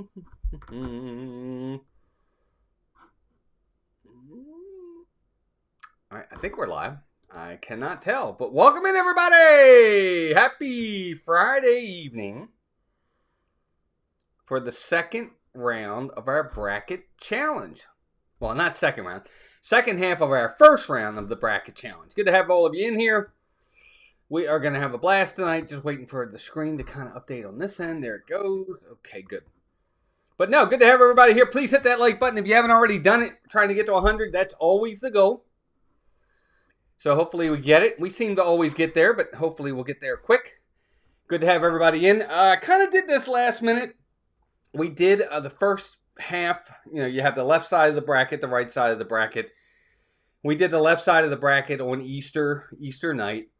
Alright, I think we're live. I cannot tell, but welcome in, everybody! Happy Friday evening for the second round of our bracket challenge. Well, not second round. Second half of our first round of the bracket challenge. Good to have all of you in here. We are going to have a blast tonight. Just waiting for the screen to kind of update on this end. There it goes. Okay, good. But no, good to have everybody here. Please hit that like button if you haven't already done it. Trying to get to 100. That's always the goal. So hopefully we get it. We seem to always get there, but hopefully we'll get there quick. Good to have everybody in. I kind of did this last minute. We did the first half. You know, you have the left side of the bracket, the right side of the bracket. We did the left side of the bracket on Easter night.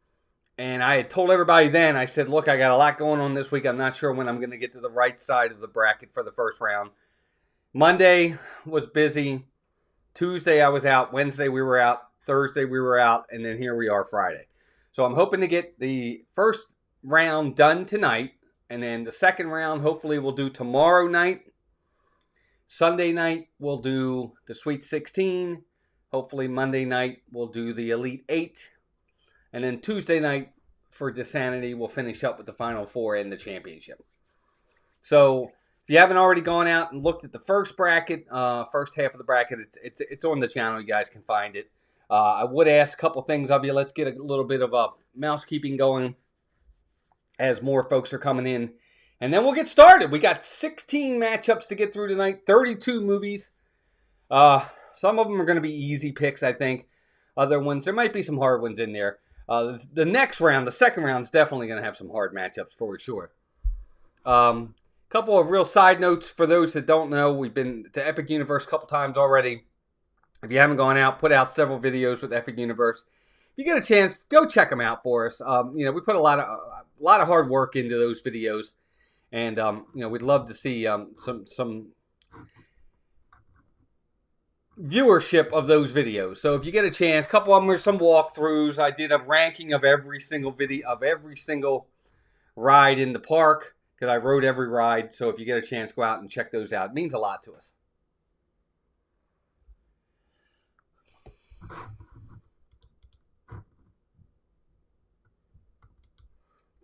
And I had told everybody then, I said, look, I got a lot going on this week. I'm not sure when I'm going to get to the right side of the bracket for the first round. Monday was busy. Tuesday I was out. Wednesday we were out. Thursday we were out. And then here we are Friday. So I'm hoping to get the first round done tonight. And then the second round, hopefully we'll do tomorrow night. Sunday night, we'll do the Sweet 16. Hopefully Monday night, we'll do the Elite 8. And then Tuesday night, for Disanity, we'll finish up with the Final Four and the championship. So if you haven't already gone out and looked at the first bracket, first half of the bracket, it's on the channel. You guys can find it. I would ask a couple things of you. Let's get a little bit of mousekeeping going as more folks are coming in. And then we'll get started. We got 16 matchups to get through tonight, 32 movies. Some of them are going to be easy picks, I think. Other ones, there might be some hard ones in there. The next round, the second round, is definitely going to have some hard matchups for sure. Couple of real side notes for those that don't know. We've been to Epic Universe a couple times already. If you haven't gone out, put out several videos with Epic Universe. If you get a chance, go check them out for us. We put a lot of hard work into those videos, and we'd love to see some viewership of those videos. So if you get a chance, a couple of them are some walkthroughs. I did a ranking of every single video of every single ride in the park because I rode every ride. So if you get a chance, go out and check those out. It means a lot to us.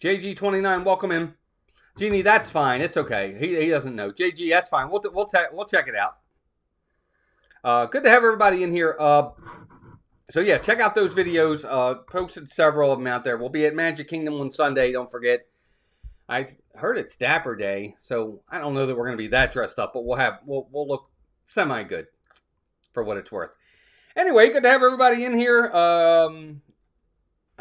JG29, welcome in. Jeannie, that's fine. It's okay. He doesn't know. JG, that's fine. We'll check it out. Good to have everybody in here. So yeah, check out those videos. Posted several of them out there. We'll be at Magic Kingdom on Sunday. Don't forget. I heard it's Dapper Day, so I don't know that we're going to be that dressed up, but we'll look semi good for what it's worth. Anyway, good to have everybody in here. I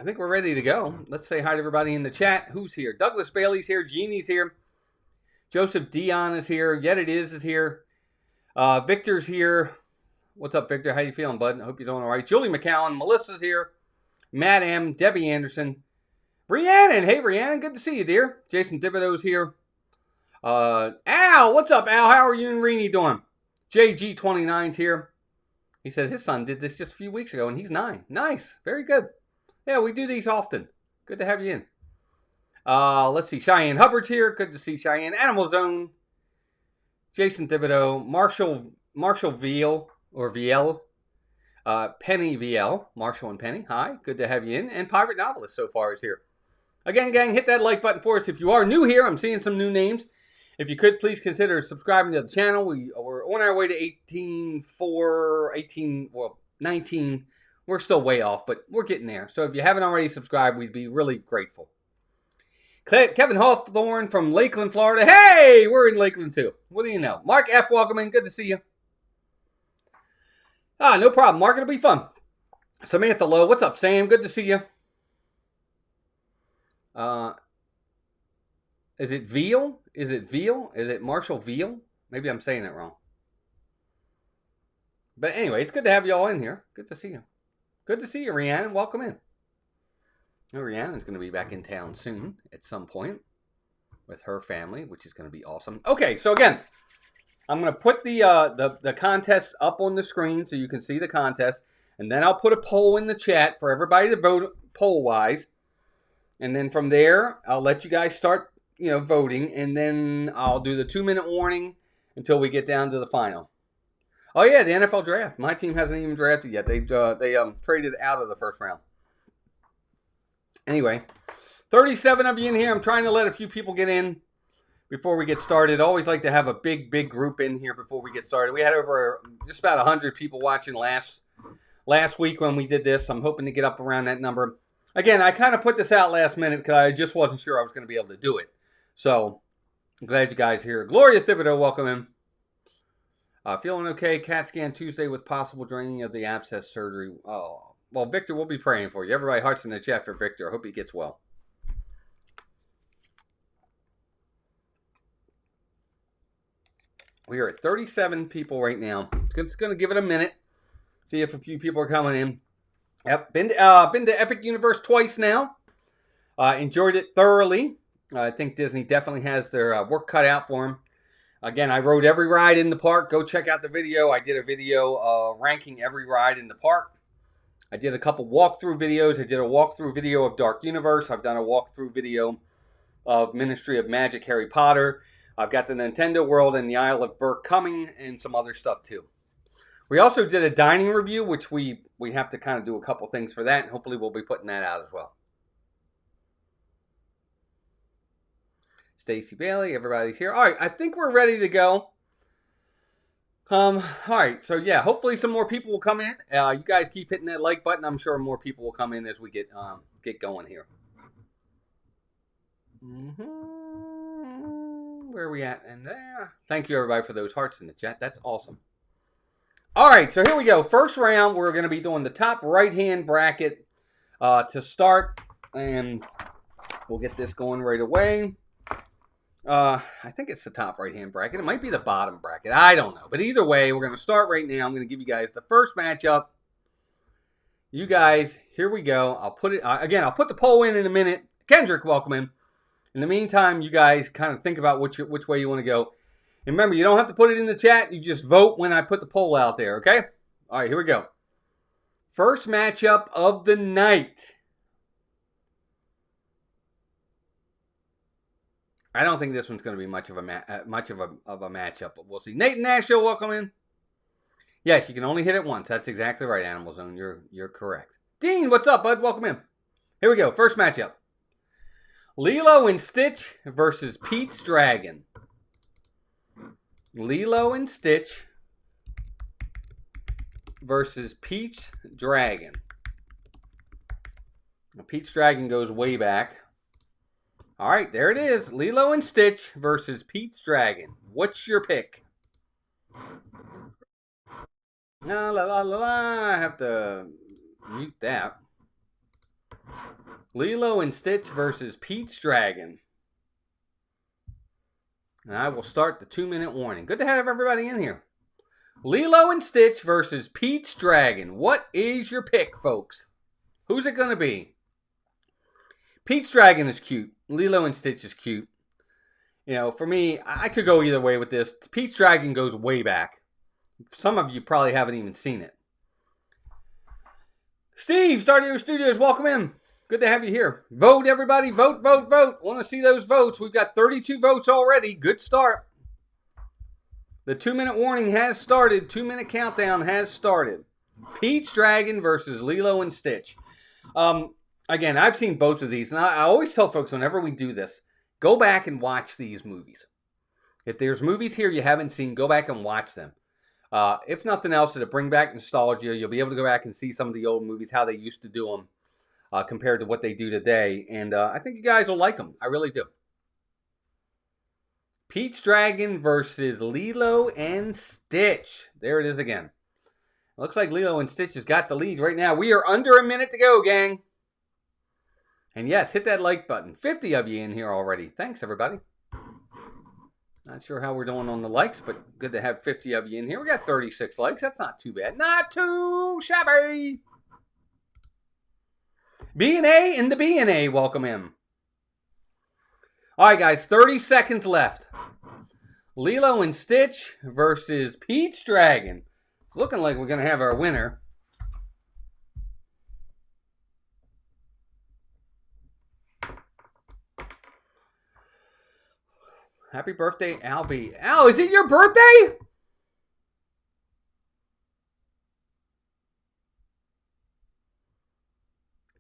think we're ready to go. Let's say hi to everybody in the chat. Who's here? Douglas Bailey's here. Jeannie's here. Joseph Dion is here. Yet It is here. Victor's here. What's up, Victor? How you feeling, bud? I hope you're doing all right. Julie McCowan. Melissa's here. Matt M. Debbie Anderson. Rhiannon. Hey, Rhiannon. Good to see you, dear. Jason Thibodeau's here. Al. What's up, Al? How are you and Weenie doing? JG29's here. He said his son did this just a few weeks ago, and he's 9. Nice. Very good. Yeah, we do these often. Good to have you in. Let's see. Cheyenne Hubbard's here. Good to see Cheyenne. Animal Zone. Jason Thibodeau. Marshall Veal. Or VL. Penny VL. Marshall and Penny. Hi. Good to have you in. And Pirate Novelist so far is here. Again, gang, hit that like button for us. If you are new here, I'm seeing some new names. If you could, please consider subscribing to the channel. We're on our way to 19. We're still way off, but we're getting there. So if you haven't already subscribed, we'd be really grateful. Kevin Hawthorne from Lakeland, Florida. Hey, we're in Lakeland too. What do you know? Mark F. Welcome in. Good to see you. No problem. Mark, it'll be fun. Samantha Lowe. What's up, Sam? Good to see you. Is it Veal? Is it Marshall Veal? Maybe I'm saying it wrong. But anyway, it's good to have you all in here. Good to see you. Good to see you, Rhiannon. Welcome in. Rhiannon's going to be back in town soon at some point with her family, which is going to be awesome. Okay, so again, I'm going to put the contest up on the screen so you can see the contest, and then I'll put a poll in the chat for everybody to vote poll-wise, and then from there, I'll let you guys start, voting, and then I'll do the 2-minute warning, until we get down to the final. Oh yeah, the NFL draft. My team hasn't even drafted yet. They traded out of the first round. Anyway, 37 of you in here. I'm trying to let a few people get in before we get started. Always like to have a big group in here before we get started. We had over just about 100 people watching last week when we did this. I'm hoping to get up around that number. Again, I kind of put this out last minute because I just wasn't sure I was going to be able to do it. So, I'm glad you guys are here. Gloria Thibodeau, welcome in. Feeling okay. CAT scan Tuesday with possible draining of the abscess surgery. Oh, well, Victor, we'll be praying for you. Everybody hearts in the chat for Victor. I hope he gets well. We are at 37 people right now. It's going to give it a minute. See if a few people are coming in. Yep, been to Epic Universe twice now. Enjoyed it thoroughly. I think Disney definitely has their work cut out for them. Again, I rode every ride in the park. Go check out the video. I did a video ranking every ride in the park. I did a couple walkthrough videos. I did a walkthrough video of Dark Universe. I've done a walkthrough video of Ministry of Magic Harry Potter. I've got the Nintendo World and the Isle of Berk coming and some other stuff too. We also did a dining review, which we have to kind of do a couple things for that. And hopefully we'll be putting that out as well. Stacy Bailey, everybody's here. All right, I think we're ready to go. All right, so yeah, hopefully some more people will come in. You guys keep hitting that like button. I'm sure more people will come in as we get going here. Where are we at? And there. Thank you, everybody, for those hearts in the chat. That's awesome. All right, so here we go. First round, we're going to be doing the top right-hand bracket to start, and we'll get this going right away. I think it's the top right-hand bracket. It might be the bottom bracket. I don't know. But either way, we're going to start right now. I'm going to give you guys the first matchup. You guys, here we go. I'll put it, again, I'll put the poll in a minute. Kendrick, welcome in. In the meantime, you guys kind of think about which way you want to go. And remember, you don't have to put it in the chat. You just vote when I put the poll out there, okay? All right, here we go. First matchup of the night. I don't think this one's going to be much of a matchup, but we'll see. Nathan Nashville, welcome in. Yes, you can only hit it once. That's exactly right, Animal Zone. You're correct. Dean, what's up, bud? Welcome in. Here we go. First matchup. Lilo and Stitch versus Pete's Dragon. Lilo and Stitch versus Pete's Dragon. Now, Pete's Dragon goes way back. All right, there it is. Lilo and Stitch versus Pete's Dragon. What's your pick? La la la la la. I have to mute that. Lilo and Stitch versus Pete's Dragon. And I will start the 2-minute warning. Good to have everybody in here. Lilo and Stitch versus Pete's Dragon. What is your pick, folks? Who's it going to be? Pete's Dragon is cute. Lilo and Stitch is cute. You know, for me, I could go either way with this. Pete's Dragon goes way back. Some of you probably haven't even seen it. Steve, Stardio Studios, welcome in. Good to have you here. Vote, everybody. Vote, vote, vote. Want to see those votes. We've got 32 votes already. Good start. The 2-minute warning has started. 2-minute countdown has started. Pete's Dragon versus Lilo and Stitch. Again, I've seen both of these. And I always tell folks whenever we do this, go back and watch these movies. If there's movies here you haven't seen, go back and watch them. If nothing else, it'll bring back nostalgia. You'll be able to go back and see some of the old movies, how they used to do them. Compared to what they do today. And I think you guys will like them. I really do. Pete's Dragon versus Lilo and Stitch. There it is again. Looks like Lilo and Stitch has got the lead right now. We are under a minute to go, gang. And yes, hit that like button. 50 of you in here already. Thanks, everybody. Not sure how we're doing on the likes, but good to have 50 of you in here. We got 36 likes. That's not too bad. Not too shabby. B&A and the B&A, welcome in. All right, guys, 30 seconds left. Lilo and Stitch versus Pete's Dragon. It's looking like we're going to have our winner. Happy birthday, Albie. Al, is it your birthday?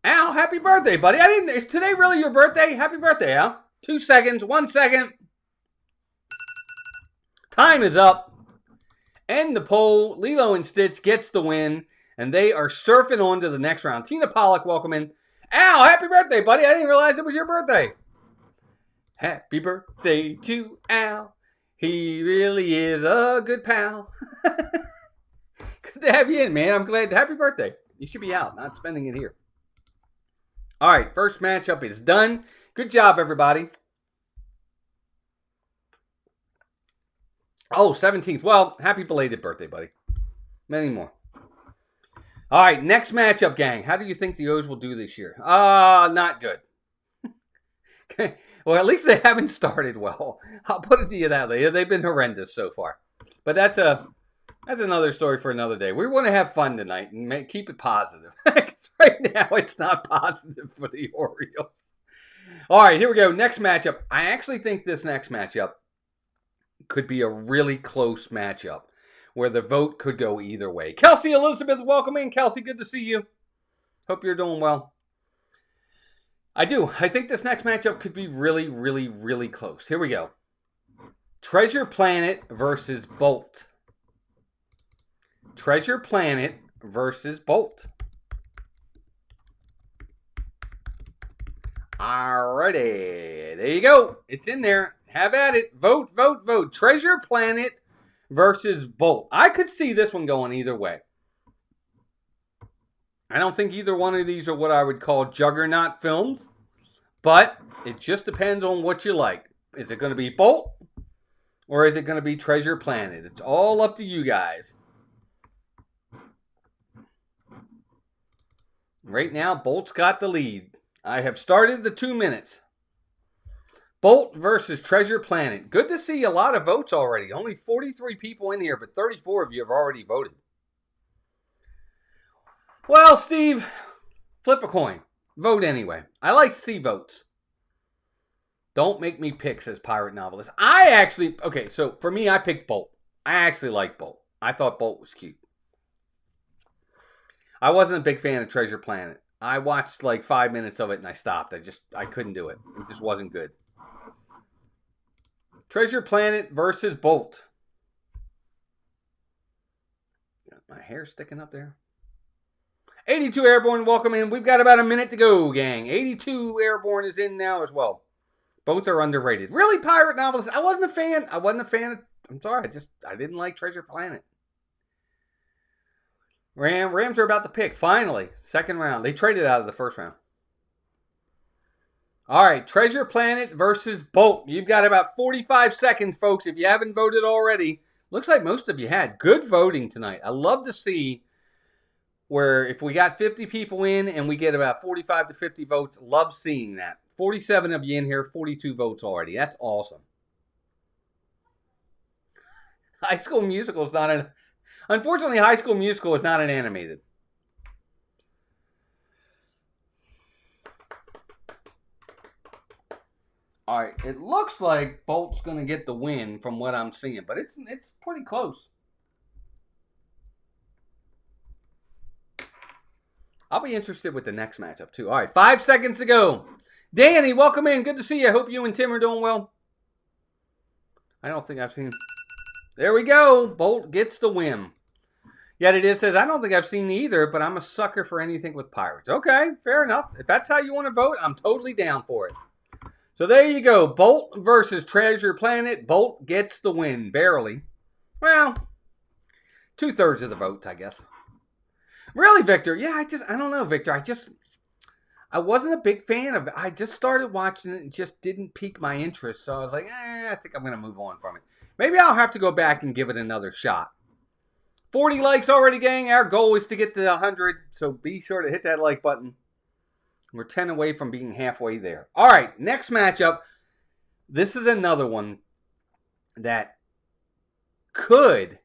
Al, happy birthday, buddy. Is today really your birthday? Happy birthday, Al. 2 seconds, 1 second. Time is up. End the poll. Lilo and Stitch gets the win, and they are surfing on to the next round. Tina Pollock, welcome in. Al, happy birthday, buddy. I didn't realize it was your birthday. Happy birthday to Al. He really is a good pal. Good to have you in, man. I'm glad. Happy birthday. You should be out, not spending it here. All right, first matchup is done. Good job, everybody. Oh, 17th. Well, happy belated birthday, buddy. Many more. All right, next matchup, gang. How do you think the O's will do this year? Not good. Well, at least they haven't started well. I'll put it to you that way. They've been horrendous so far. But that's another story for another day. We want to have fun tonight and keep it positive. Because right now it's not positive for the Orioles. All right, here we go. Next matchup. I actually think this next matchup could be a really close matchup where the vote could go either way. Kelsey Elizabeth, welcome in. Kelsey, good to see you. Hope you're doing well. I do. I think this next matchup could be really, really, really close. Here we go. Treasure Planet versus Bolt. Treasure Planet versus Bolt. Alrighty. There you go. It's in there. Have at it. Vote, vote, vote. Treasure Planet versus Bolt. I could see this one going either way. I don't think either one of these are what I would call juggernaut films, but it just depends on what you like. Is it going to be Bolt or is it going to be Treasure Planet? It's all up to you guys. Right now, Bolt's got the lead. I have started the 2 minutes. Bolt versus Treasure Planet. Good to see a lot of votes already. Only 43 people in here, but 34 of you have already voted. Well, Steve, flip a coin. Vote anyway. I like to see votes. Don't make me pick, says Pirate Novelist. Okay, so for me, I picked Bolt. I actually like Bolt. I thought Bolt was cute. I wasn't a big fan of Treasure Planet. I watched like 5 minutes of it and I stopped. I couldn't do it. It just wasn't good. Treasure Planet versus Bolt. Got my hair sticking up there. 82 Airborne, welcome in. We've got about a minute to go, gang. 82 Airborne is in now as well. Both are underrated. Really, Pirate Novelist? I wasn't a fan. I'm sorry. I didn't like Treasure Planet. Rams are about to pick. Finally. Second round. They traded out of the first round. All right. Treasure Planet versus Bolt. You've got about 45 seconds, folks. If you haven't voted already. Looks like most of you had. Good voting tonight. I love to see where if we got 50 people in and we get about 45 to 50 votes, love seeing that. 47 of you in here, 42 votes already. That's awesome. High School Musical is not an... Unfortunately, High School Musical is not an animated. All right, it looks like Bolt's going to get the win from what I'm seeing, but it's pretty close. I'll be interested with the next matchup, too. All right, 5 seconds to go. Danny, welcome in. Good to see you. I hope you and Tim are doing well. I don't think I've seen... There we go. Bolt gets the win. Yet it says, I don't think I've seen either, but I'm a sucker for anything with pirates. Okay, fair enough. If that's how you want to vote, I'm totally down for it. So there you go. Bolt versus Treasure Planet. Bolt gets the win. Barely. Well, 2/3 of the votes, I guess. Really, Victor? Yeah, I don't know, Victor. I wasn't a big fan of it. I just started watching it and just didn't pique my interest. So I was like, I think I'm going to move on from it. Maybe I'll have to go back and give it another shot. 40 likes already, gang. Our goal is to get to 100. So be sure to hit that like button. We're 10 away from being halfway there. All right, next matchup. This is another one that could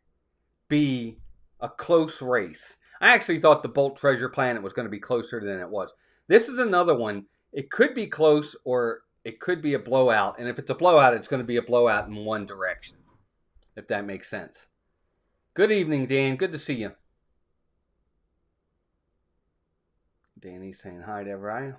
be a close race. I actually thought the Bolt Treasure Planet was going to be closer than it was. This is another one. It could be close, or it could be a blowout. And if it's a blowout, it's going to be a blowout in one direction, if that makes sense. Good evening, Dan. Good to see you. Danny's saying hi to everybody.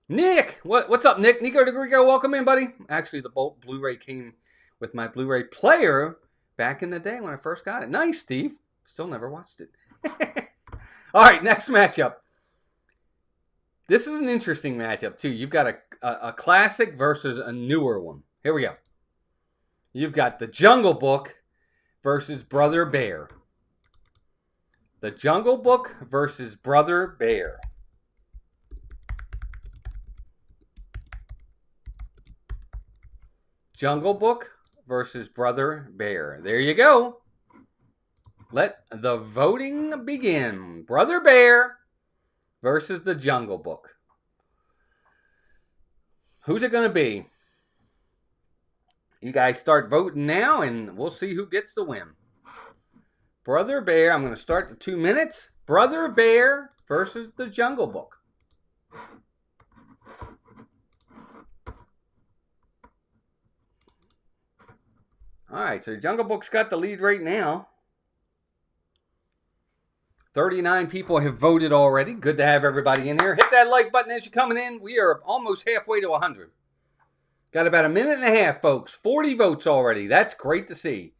Nick! What's up, Nick? Nico DeGrigo, welcome in, buddy. Actually, the Blu-ray came with my Blu-ray player back in the day when I first got it. Nice, Steve. Still never watched it. All right, next matchup. This is an interesting matchup, too. You've got a classic versus a newer one. Here we go. You've got The Jungle Book versus Brother Bear. The Jungle Book versus Brother Bear. Jungle Book versus Brother Bear. There you go. Let the voting begin. Brother Bear versus The Jungle Book. Who's it going to be? You guys start voting now, and we'll see who gets the win. Brother Bear, I'm going to start the 2 minutes. Brother Bear versus The Jungle Book. All right, so Jungle Book's got the lead right now. 39 people have voted already. Good to have everybody in here. Hit that like button as you're coming in. We are almost halfway to 100. Got about a minute and a half, folks. 40 votes already. That's great to see.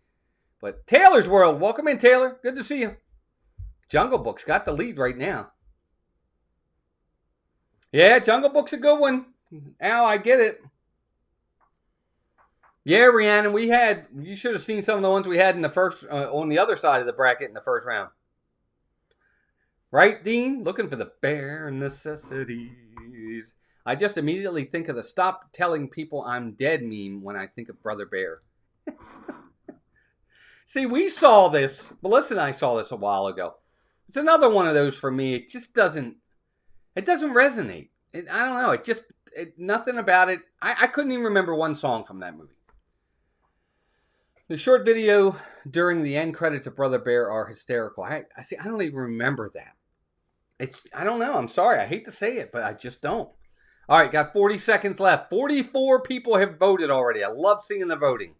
But Taylor's World, welcome in, Taylor. Good to see you. Jungle Book's got the lead right now. Yeah, Jungle Book's a good one. Al, I get it. Yeah, Rhiannon, you should have seen some of the ones we had in the first, on the other side of the bracket in the first round. Right, Dean? Looking for the bare necessities. I just immediately think of the stop telling people I'm dead meme when I think of Brother Bear. See, we saw this. Melissa and I saw this a while ago. It's another one of those for me. It just doesn't resonate. I don't know. Nothing about it. I couldn't even remember one song from that movie. The short video during the end credits of Brother Bear are hysterical. I don't even remember that. I don't know. I'm sorry. I hate to say it, but I just don't. All right, got 40 seconds left. 44 people have voted already. I love seeing the voting.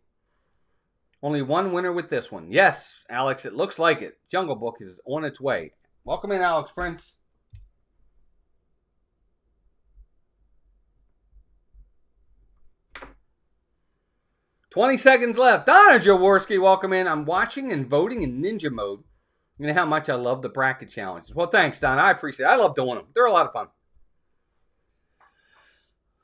Only one winner with this one. Yes, Alex, it looks like it. Jungle Book is on its way. Welcome in, Alex Prince. $20 seconds left. Donna Jaworski, welcome in. I'm watching and voting in ninja mode. You know how much I love the bracket challenges. Well, thanks, Donna. I appreciate it. I love doing them. They're a lot of fun.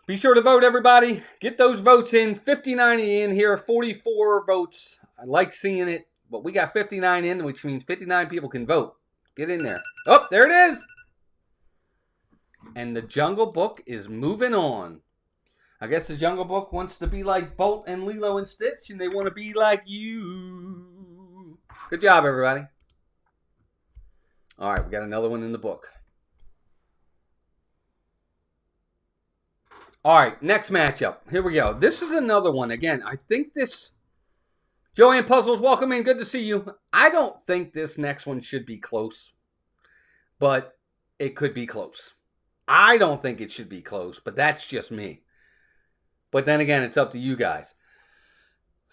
Be sure to vote, everybody. Get those votes in. 59 in here. 44 votes. I like seeing it. But we got 59 in, which means 59 people can vote. Get in there. Oh, there it is. And the Jungle Book is moving on. I guess the Jungle Book wants to be like Bolt and Lilo and Stitch, and they want to be like you. Good job, everybody. All right, we got another one in the book. All right, next matchup. Here we go. This is another one. Again, I think this... Joanne Puzzles, welcome in. Good to see you. I don't think this next one should be close, but it could be close. I don't think it should be close, but that's just me. But then again, it's up to you guys.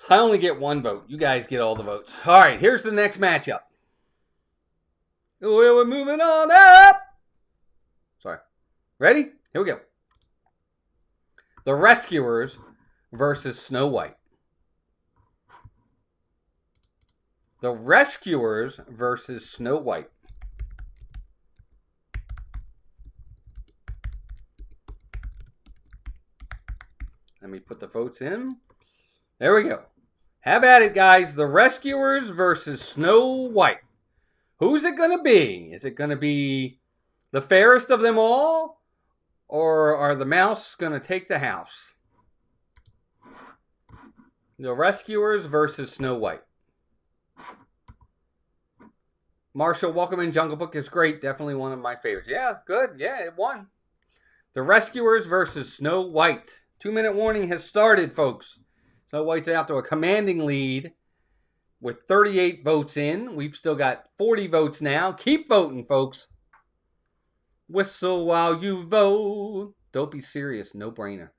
I only get one vote. You guys get all the votes. All right, here's the next matchup. We're moving on up. Sorry. Ready? Here we go. The Rescuers versus Snow White. The Rescuers versus Snow White. Let me put the votes in. There we go. Have at it, guys. The Rescuers versus Snow White. Who's it going to be? Is it going to be the fairest of them all? Or are the mouse going to take the house? The Rescuers versus Snow White. Marshall, welcome in. Jungle Book is great. Definitely one of my favorites. Yeah, good. Yeah, it won. The Rescuers versus Snow White. 2-minute warning has started, folks. Snow White's out to a commanding lead with 38 votes in. We've still got 40 votes now. Keep voting, folks. Whistle while you vote. Don't be serious. No brainer.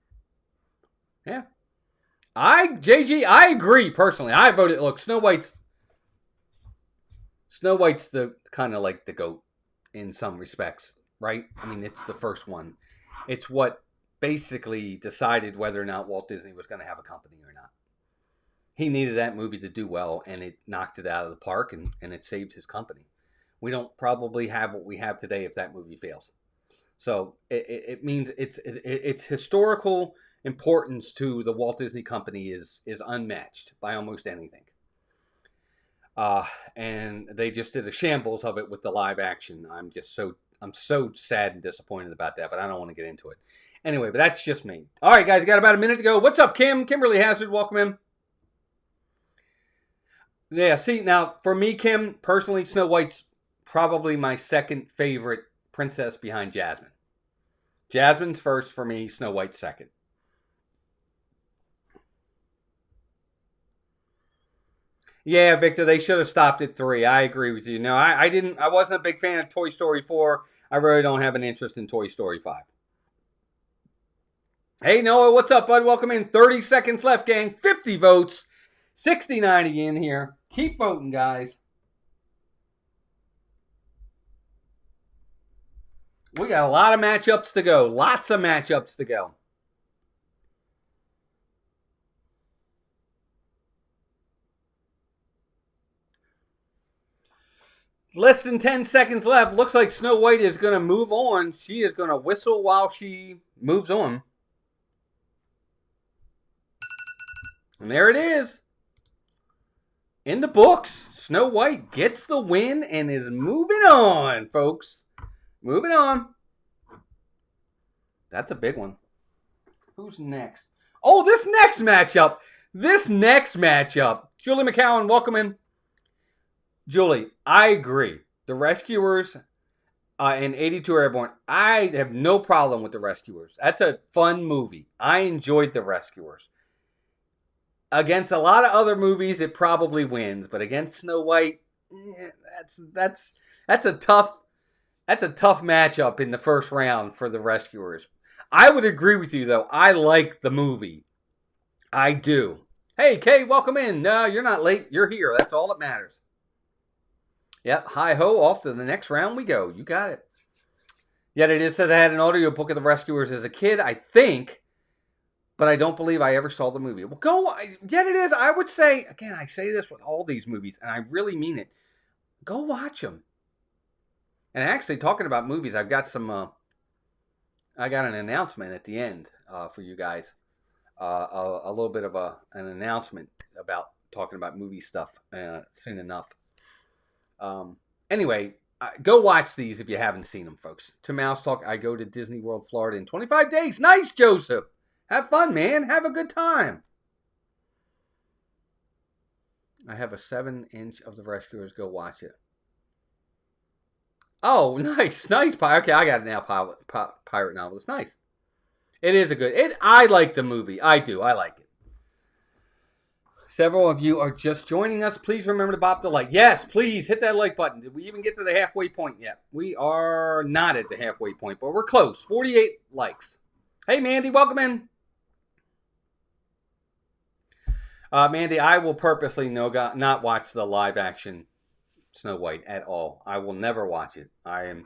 Yeah. JG, I agree personally. I voted. Look, Snow White's the kind of like the GOAT in some respects, right? I mean, it's the first one. It's what basically decided whether or not Walt Disney was going to have a company or not. He needed that movie to do well, and it knocked it out of the park, and it saved his company. We don't probably have what we have today if that movie fails. So it means its historical importance to the Walt Disney Company is unmatched by almost anything. And they just did a shambles of it with the live action. I'm so sad and disappointed about that, but I don't want to get into it. Anyway, but that's just me. All right, guys, got about a minute to go. What's up, Kim? Kimberly Hazard, welcome in. Yeah, see, now, for me, Kim, personally, Snow White's probably my second favorite princess behind Jasmine. Jasmine's first for me, Snow White's second. Yeah, Victor, they should have stopped at 3. I agree with you. No, I wasn't a big fan of Toy Story 4. I really don't have an interest in Toy Story 5. Hey, Noah, what's up, bud? Welcome in. 30 seconds left, gang. 50 votes. 69 again here. Keep voting, guys. We got a lot of matchups to go. Lots of matchups to go. Less than 10 seconds left. Looks like Snow White is going to move on. She is going to whistle while she moves on. And there it is. In the books, Snow White gets the win and is moving on, folks. Moving on. That's a big one. Who's next? Oh, this next matchup. Julie McCowan, welcome in. Julie, I agree. The Rescuers and 82 Airborne, I have no problem with The Rescuers. That's a fun movie. I enjoyed The Rescuers. Against a lot of other movies, it probably wins, but against Snow White, that's a tough matchup in the first round for The Rescuers. I would agree with you though. I like the movie. I do. Hey, Kay, welcome in. No, you're not late. You're here. That's all that matters. Yep, hi-ho, off to the next round we go. You got it. Yet it is says I had an audio book of The Rescuers as a kid, I think, but I don't believe I ever saw the movie. Well, yet it is. I would say, again, I say this with all these movies, and I really mean it. Go watch them. And actually, talking about movies, I've got I got an announcement at the end for you guys. A little bit of an announcement about talking about movie stuff soon enough. Anyway, go watch these if you haven't seen them, folks. To Mouse Talk, I go to Disney World, Florida in 25 days. Nice, Joseph. Have fun, man. Have a good time. I have a 7-inch of The Rescuers. Go watch it. Oh, nice. Nice. Okay, I got it now, Pirate Novel. It's nice. It is a good... I like the movie. I do. I like it. Several of you are just joining us. Please remember to bop the like. Yes, please hit that like button. Did we even get to the halfway point yet? We are not at the halfway point, but we're close. 48 likes. Hey, Mandy, welcome in. Mandy, I will purposely not watch the live action Snow White at all. I will never watch it. I am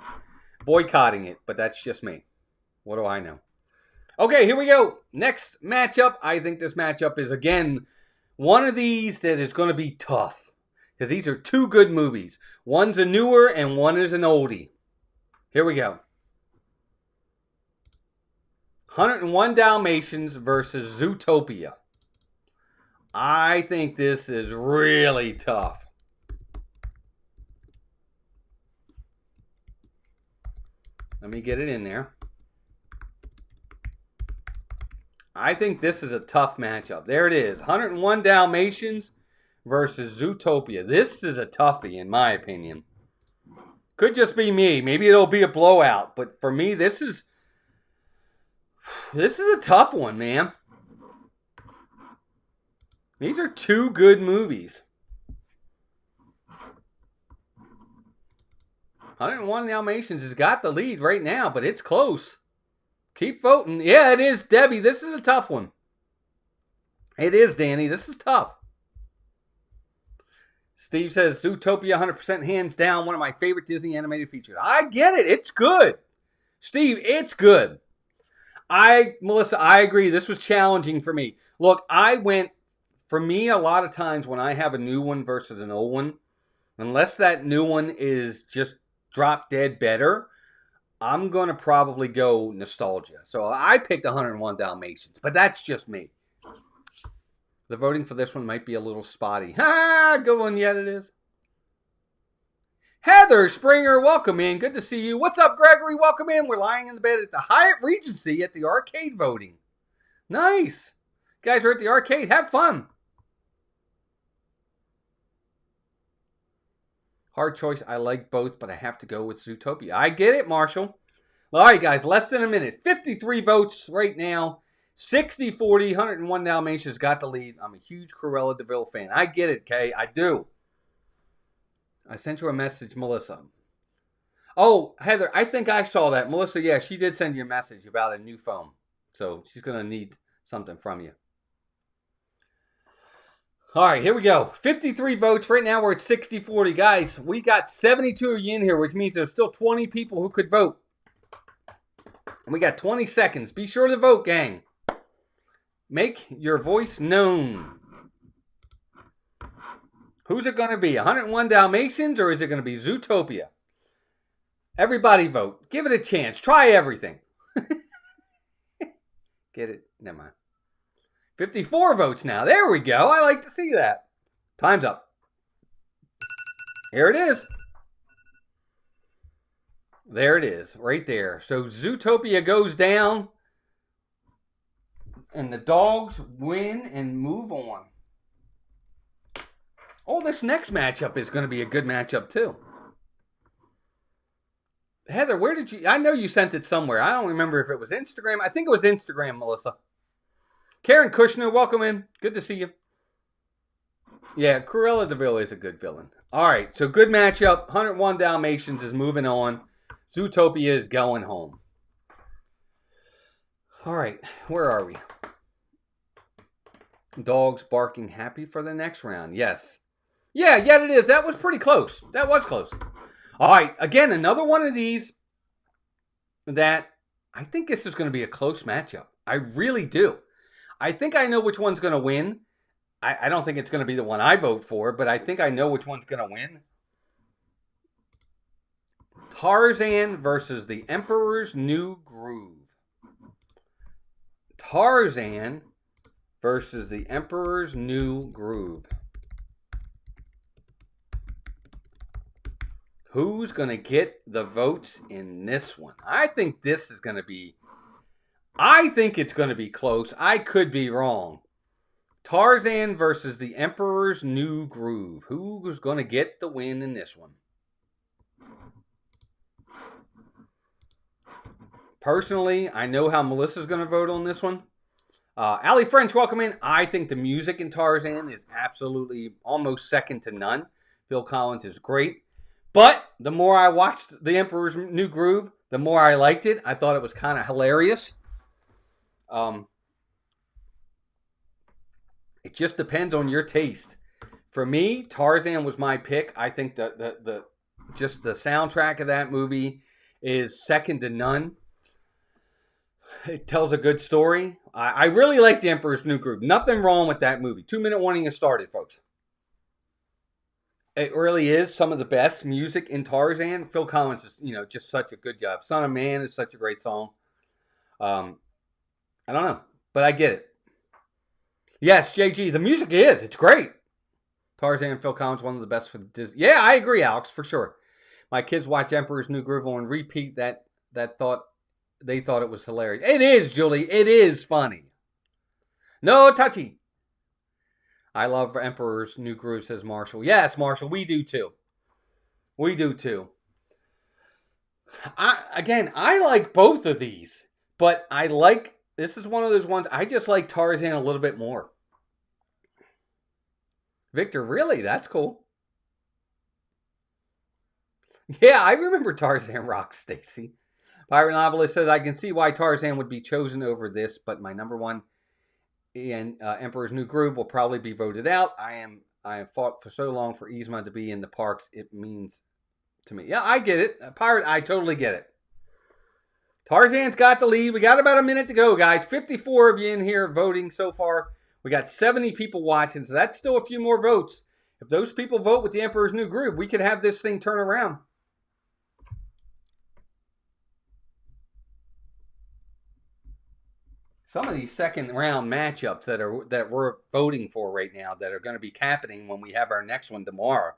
boycotting it, but that's just me. What do I know? Okay, here we go. Next matchup. I think this matchup is, again, one of these that is going to be tough. Because these are two good movies. One's a newer and one is an oldie. Here we go. 101 Dalmatians versus Zootopia. I think this is really tough. Let me get it in there. I think this is a tough matchup. There it is. 101 Dalmatians versus Zootopia. This is a toughie, in my opinion. Could just be me. Maybe it'll be a blowout. But for me, this is a tough one, man. These are two good movies. 101 Dalmatians has got the lead right now, but it's close. Keep voting. Yeah, it is, Debbie. This is a tough one. It is, Danny. This is tough. Steve says, Zootopia 100% hands down one of my favorite Disney animated features. I get it. It's good. Steve, it's good. Melissa, I agree. This was challenging for me. Look, for me, a lot of times when I have a new one versus an old one, unless that new one is just drop dead better, I'm going to probably go nostalgia. So I picked 101 Dalmatians, but that's just me. The voting for this one might be a little spotty. Ha! Good one, yet it is. Heather Springer, welcome in. Good to see you. What's up, Gregory? Welcome in. We're lying in the bed at the Hyatt Regency at the arcade voting. Nice. You guys are at the arcade. Have fun. Hard choice. I like both, but I have to go with Zootopia. I get it, Marshall. All right, guys. Less than a minute. 53 votes right now. 60-40, 101 Dalmatians got the lead. I'm a huge Cruella de Vil fan. I get it, Kay. I do. I sent you a message, Melissa. Oh, Heather, I think I saw that. Melissa, yeah, she did send you a message about a new phone. So she's going to need something from you. All right, here we go. 53 votes. Right now we're at 60-40. Guys, we got 72 of you in here, which means there's still 20 people who could vote. We got 20 seconds. Be sure to vote, gang. Make your voice known. Who's it going to be? 101 Dalmatians or is it going to be Zootopia? Everybody vote. Give it a chance. Try everything. Get it? Never mind. 54 votes now. There we go. I like to see that. Time's up. Here it is. There it is. Right there. So Zootopia goes down. And the dogs win and move on. Oh, this next matchup is going to be a good matchup, too. Heather, where did you... I know you sent it somewhere. I don't remember if it was Instagram. I think it was Instagram, Melissa. Karen Kushner, welcome in. Good to see you. Yeah, Cruella de Vil is a good villain. All right, so good matchup. 101 Dalmatians is moving on. Zootopia is going home. All right, where are we? Dogs barking happy for the next round. Yes. Yeah, it is. That was pretty close. That was close. All right, again, another one of these that I think this is going to be a close matchup. I really do. I think I know which one's going to win. I don't think it's going to be the one I vote for, but I think I know which one's going to win. Tarzan versus the Emperor's New Groove. Tarzan versus the Emperor's New Groove. Who's going to get the votes in this one? I think this is going to be... I think it's going to be close. I could be wrong. Tarzan versus the Emperor's New Groove. Who's going to get the win in this one? Personally, I know how Melissa's going to vote on this one. Allie French, welcome in. I think the music in Tarzan is absolutely almost second to none. Phil Collins is great. But the more I watched The Emperor's New Groove, the more I liked it. I thought it was kind of hilarious. It just depends on your taste. For me, Tarzan was my pick. I think just the soundtrack of that movie is second to none. It tells a good story. I really like The Emperor's New Groove. Nothing wrong with that movie. 2-minute warning has started, folks. It really is some of the best music in Tarzan. Phil Collins is, just such a good job. Son of Man is such a great song. I don't know, but I get it. Yes, JG, the music is. It's great. Tarzan, Phil Collins, one of the best for Disney. Yeah, I agree, Alex, for sure. My kids watch Emperor's New Groove on repeat. They thought it was hilarious. It is, Julie. It is funny. No touchy. I love Emperor's New Groove, says Marshall. Yes, Marshall, we do too. We do too. I like both of these, but this is one of those ones, I just like Tarzan a little bit more. Victor, really? That's cool. Yeah, I remember Tarzan Rocks, Stacy. Pirate Novelist says, I can see why Tarzan would be chosen over this, but my number one in Emperor's New Groove will probably be voted out. I have fought for so long for Yzma to be in the parks. It means to me. Yeah, I get it. Pirate, I totally get it. Tarzan's got the lead. We got about a minute to go, guys. 54 of you in here voting so far. We got 70 people watching, so that's still a few more votes. If those people vote with the Emperor's New Groove, we could have this thing turn around. Some of these second round matchups that we're voting for right now that are going to be happening when we have our next one tomorrow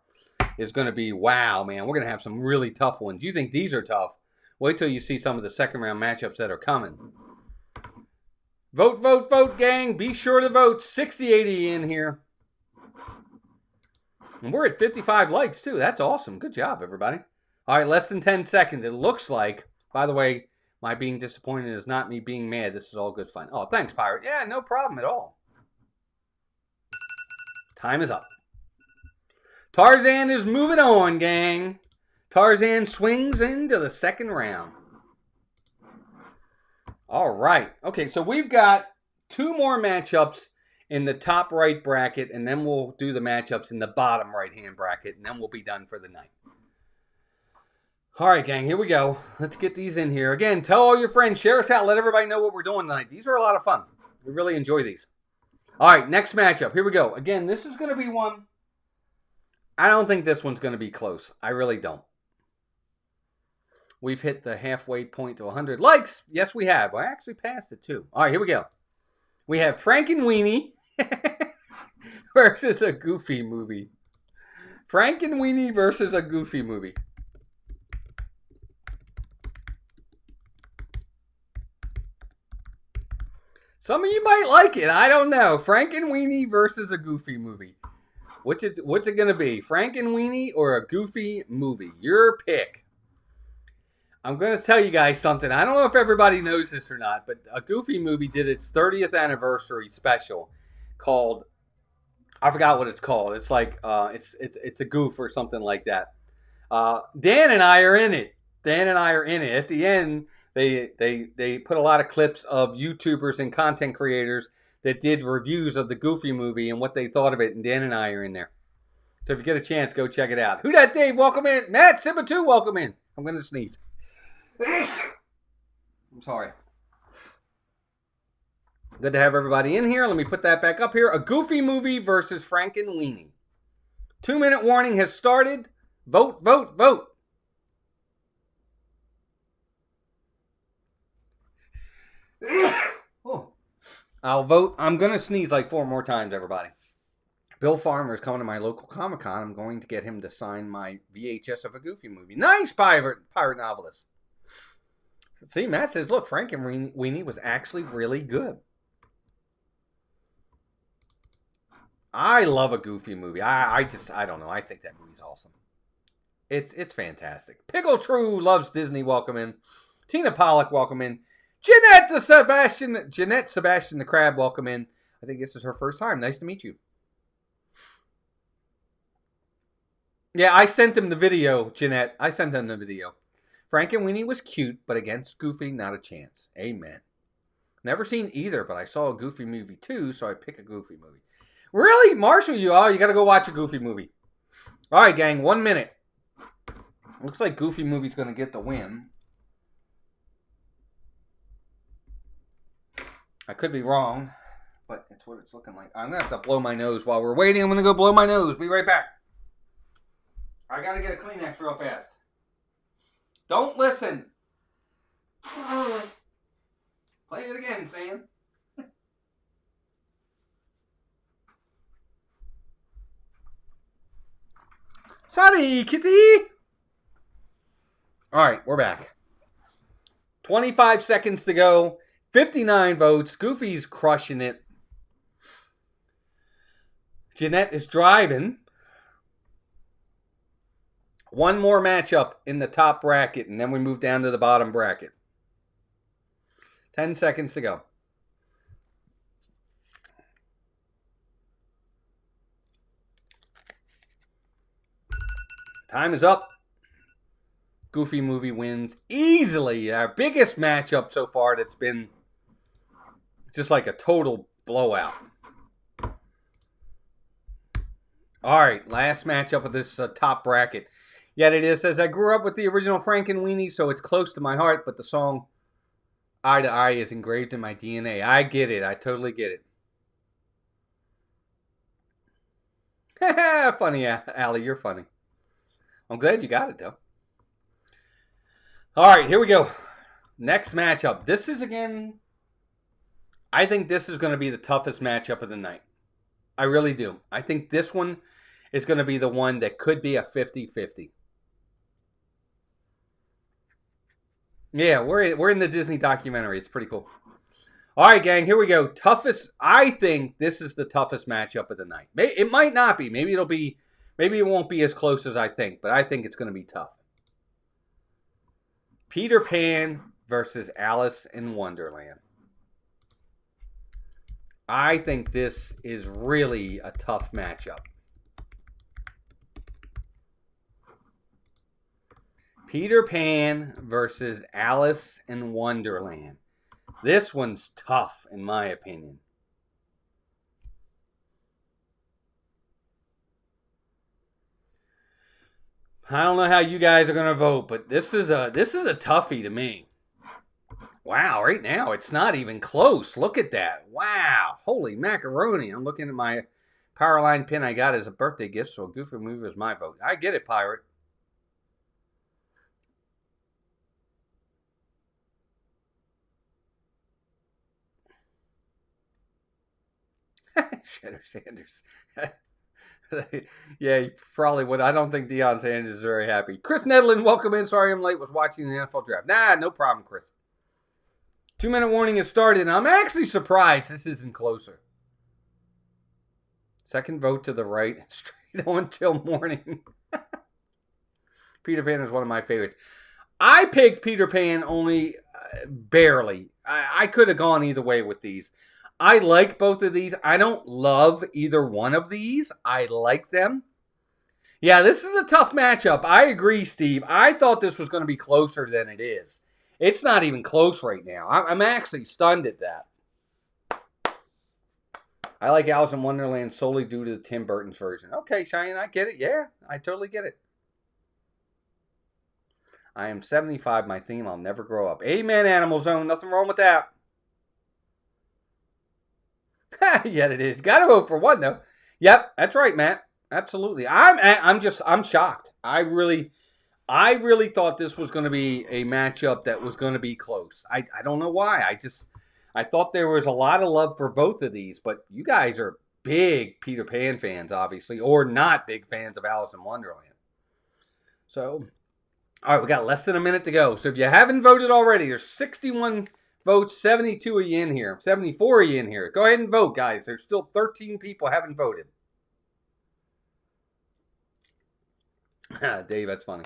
is going to be, wow, man. We're going to have some really tough ones. You think these are tough? Wait till you see some of the second round matchups that are coming. Vote, vote, vote, gang. Be sure to vote. 60-80 in here. And we're at 55 likes, too. That's awesome. Good job, everybody. All right, less than 10 seconds. It looks like, by the way, my being disappointed is not me being mad. This is all good fun. Oh, thanks, Pirate. Yeah, no problem at all. Time is up. Tarzan is moving on, gang. Tarzan swings into the second round. All right. Okay, so we've got 2 more matchups in the top right bracket, and then we'll do the matchups in the bottom right-hand bracket, and then we'll be done for the night. All right, gang, here we go. Let's get these in here. Again, tell all your friends, share us out, let everybody know what we're doing tonight. These are a lot of fun. We really enjoy these. All right, next matchup. Here we go. Again, this is going to be one. I don't think this one's going to be close. I really don't. We've hit the halfway point to 100 likes. Yes, we have. I actually passed it, too. All right, here we go. We have Frank and Weenie versus a Goofy movie. Frank and Weenie versus a Goofy movie. Some of you might like it. I don't know. Frank and Weenie versus a Goofy movie. What's it going to be? Frank and Weenie or a Goofy movie? Your pick. I'm going to tell you guys something. I don't know if everybody knows this or not, but a Goofy movie did its 30th anniversary special called, I forgot what it's called. It's like it's a goof or something like that. Dan and I are in it. At the end, they put a lot of clips of YouTubers and content creators that did reviews of the Goofy movie and what they thought of it, and Dan and I are in there. So if you get a chance, go check it out. Who dat Dave? Welcome in. Matt Simba2, welcome in. I'm going to sneeze. I'm sorry. Good to have everybody in here. Let me put that back up here. A Goofy movie versus Frank and Weenie. 2-minute warning has started. Vote, vote, vote. Oh. I'll vote. I'm going to sneeze like 4 more times, everybody. Bill Farmer is coming to my local Comic-Con. I'm going to get him to sign my VHS of a Goofy movie. Nice, pirate novelist. See, Matt says, look, Frank and Weenie was actually really good. I love a Goofy movie. I don't know. I think that movie's awesome. It's fantastic. Pickle True loves Disney. Welcome in. Tina Pollock, welcome in. Jeanette Sebastian the Crab, welcome in. I think this is her first time. Nice to meet you. Yeah, I sent him the video, Jeanette. I sent him the video. Frank and Weenie was cute, but against Goofy, not a chance. Amen. Never seen either, but I saw a Goofy movie too, so I pick a Goofy movie. Really? Marshall, you got to go watch a Goofy movie. All right, gang, 1 minute. Looks like Goofy movie's going to get the win. I could be wrong, but it's what it's looking like. I'm going to have to blow my nose while we're waiting. I'm going to go blow my nose. Be right back. I got to get a Kleenex real fast. Don't listen. Play it again, Sam. Sorry, kitty. All right, we're back. 25 seconds to go. 59 votes. Goofy's crushing it. Jeanette is driving. One more matchup in the top bracket, and then we move down to the bottom bracket. 10 seconds to go. Time is up. Goofy movie wins easily. Our biggest matchup so far that's been just like a total blowout. All right, last matchup of this top bracket. Yet it is, says, I grew up with the original Frank and Weenie, so it's close to my heart, but the song Eye to Eye is engraved in my DNA. I get it. I totally get it. Funny, Allie. You're funny. I'm glad you got it, though. All right, here we go. Next matchup. This is, again, I think this is going to be the toughest matchup of the night. I really do. I think this one is going to be the one that could be a 50-50. Yeah, we're in the Disney documentary. It's pretty cool. All right, gang, here we go. Toughest. I think this is the toughest matchup of the night. It might not be. Maybe it won't be as close as I think, but I think it's going to be tough. Peter Pan versus Alice in Wonderland. I think this is really a tough matchup. Peter Pan versus Alice in Wonderland. This one's tough, in my opinion. I don't know how you guys are going to vote, but this is a toughie to me. Wow, right now it's not even close. Look at that. Wow. Holy macaroni. I'm looking at my Powerline pin I got as a birthday gift, so a Goofy movie was my vote. I get it, Pirate. Cheddar Sanders. Yeah, you probably would. I don't think Deion Sanders is very happy. Chris Nedlin, welcome in. Sorry I'm late. Was watching the NFL draft. Nah, no problem, Chris. 2-minute warning has started, and I'm actually surprised this isn't closer. Second vote to the right, straight on till morning. Peter Pan is one of my favorites. I picked Peter Pan only barely. I could have gone either way with these. I like both of these. I don't love either one of these. I like them. Yeah, this is a tough matchup. I agree, Steve. I thought this was going to be closer than it is. It's not even close right now. I'm actually stunned at that. I like Alice in Wonderland solely due to Tim Burton's version. Okay, Cheyenne, I get it. Yeah, I totally get it. I am 75, my theme, I'll never grow up. Amen, Animal Zone. Nothing wrong with that. Yeah, it is. Got to vote for one, though. Yep, that's right, Matt. Absolutely. I'm shocked. I really thought this was going to be a matchup that was going to be close. I don't know why. I thought there was a lot of love for both of these, but you guys are big Peter Pan fans, obviously, or not big fans of Alice in Wonderland. So, all right, we got less than a minute to go. So if you haven't voted already, there's 61 votes, 72 of you in here, 74 of you in here. Go ahead and vote, guys. There's still 13 people haven't voted. Dave, that's funny.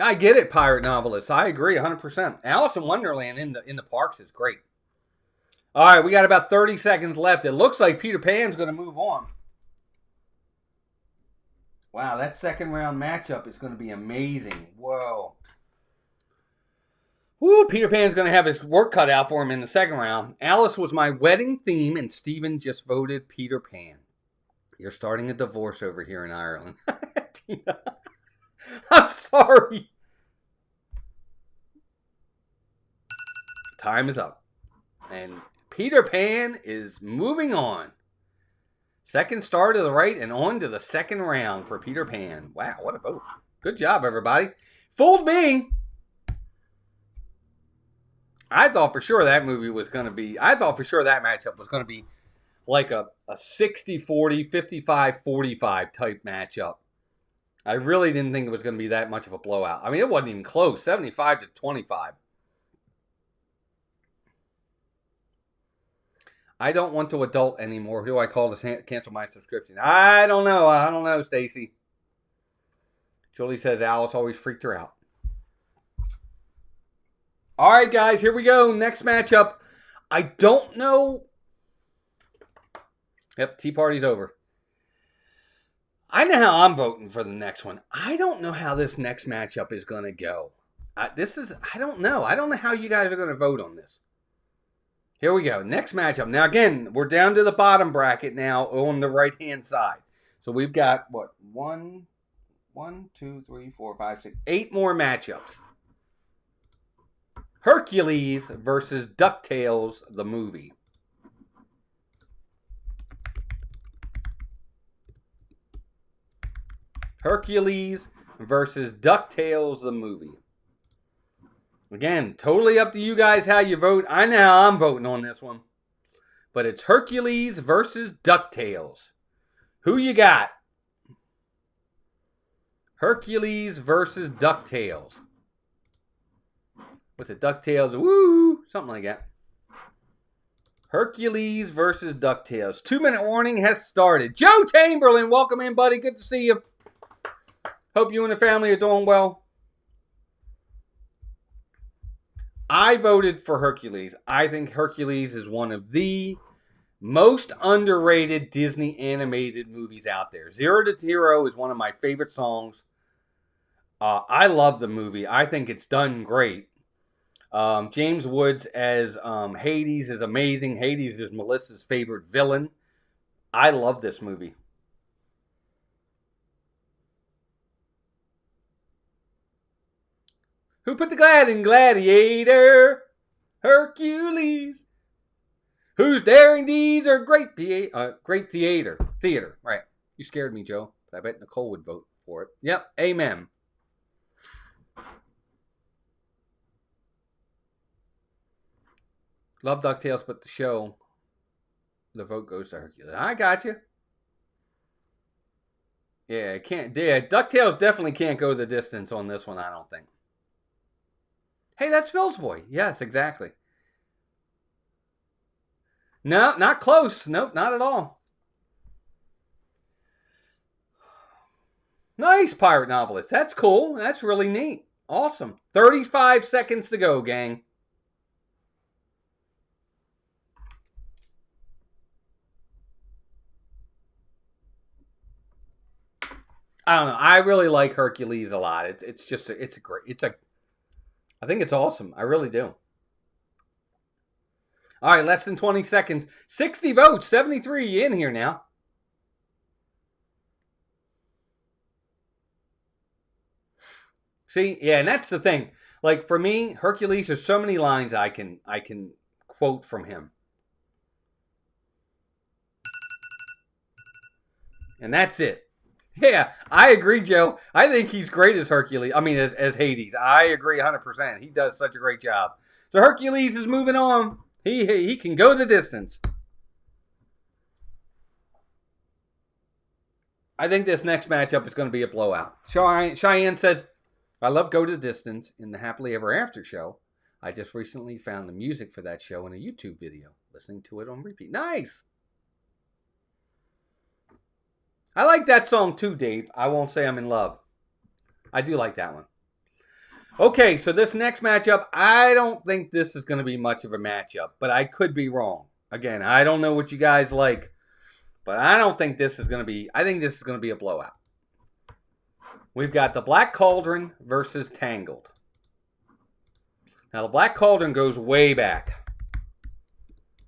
I get it, pirate novelist. I agree 100%. Alice in Wonderland in the parks is great. All right, we got about 30 seconds left. It looks like Peter Pan's going to move on. Wow, that second round matchup is going to be amazing. Whoa. Woo, Peter Pan's going to have his work cut out for him in the second round. Alice was my wedding theme, and Steven just voted Peter Pan. You're starting a divorce over here in Ireland. Tina. I'm sorry. Time is up. And Peter Pan is moving on. Second star to the right and on to the second round for Peter Pan. Wow, what a vote. Good job, everybody. Fooled me. I thought for sure that movie was going to be, I thought for sure that matchup was going to be like a 60-40, 55-45 type matchup. I really didn't think it was going to be that much of a blowout. I mean, it wasn't even close, 75-25. I don't want to adult anymore. Who do I call to cancel my subscription? I don't know. I don't know, Stacy. Julie says Alice always freaked her out. All right, guys, here we go. Next matchup. I don't know. Yep, tea party's over. I know how I'm voting for the next one. I don't know how this next matchup is going to go. I don't know. I don't know how you guys are going to vote on this. Here we go. Next matchup. Now, again, we're down to the bottom bracket now on the right-hand side. So we've got, what, 1, 2, 3, 4, 5, 6, 8 more matchups. Hercules versus Ducktales, the movie. Hercules versus Ducktales, the movie. Again, totally up to you guys how you vote. I know how I'm voting on this one. But it's Hercules versus Ducktales. Who you got? Hercules versus Ducktales. What's it? Ducktales, woo! Something like that. Hercules versus Ducktales. 2-minute warning has started. Joe Chamberlain, welcome in, buddy. Good to see you. Hope you and the family are doing well. I voted for Hercules. I think Hercules is one of the most underrated Disney animated movies out there. 0 to Hero is one of my favorite songs. I love the movie. I think it's done great. James Woods as Hades is amazing. Hades is Melissa's favorite villain. I love this movie. Who put the glad in Gladiator? Hercules. Whose daring deeds are great theater. Theater, right. You scared me, Joe. But I bet Nicole would vote for it. Yep, amen. Love DuckTales, but the show, the vote goes to Hercules. I got you. Yeah, DuckTales definitely can't go the distance on this one, I don't think. Hey, that's Phil's boy. Yes, exactly. No, not close. Nope, not at all. Nice, pirate novelist. That's cool. That's really neat. Awesome. 35 seconds to go, gang. I don't know. I really like Hercules a lot. I think it's awesome. I really do. All right, less than 20 seconds. 60 votes, 73 in here now. See, yeah, and that's the thing. Like for me, Hercules, there's so many lines I can quote from him. And that's it. Yeah, I agree, Joe. I think he's great as Hercules. I mean, as Hades. I agree 100%. He does such a great job. So Hercules is moving on. He can go the distance. I think this next matchup is going to be a blowout. Cheyenne says, I love Go the Distance in the Happily Ever After show. I just recently found the music for that show in a YouTube video. Listening to it on repeat. Nice. I like that song too, Dave. I won't say I'm in love. I do like that one. Okay, so this next matchup, I don't think this is going to be much of a matchup, but I could be wrong. Again, I don't know what you guys like, but I don't think this is going to be, I think this is going to be a blowout. We've got the Black Cauldron versus Tangled. Now, the Black Cauldron goes way back.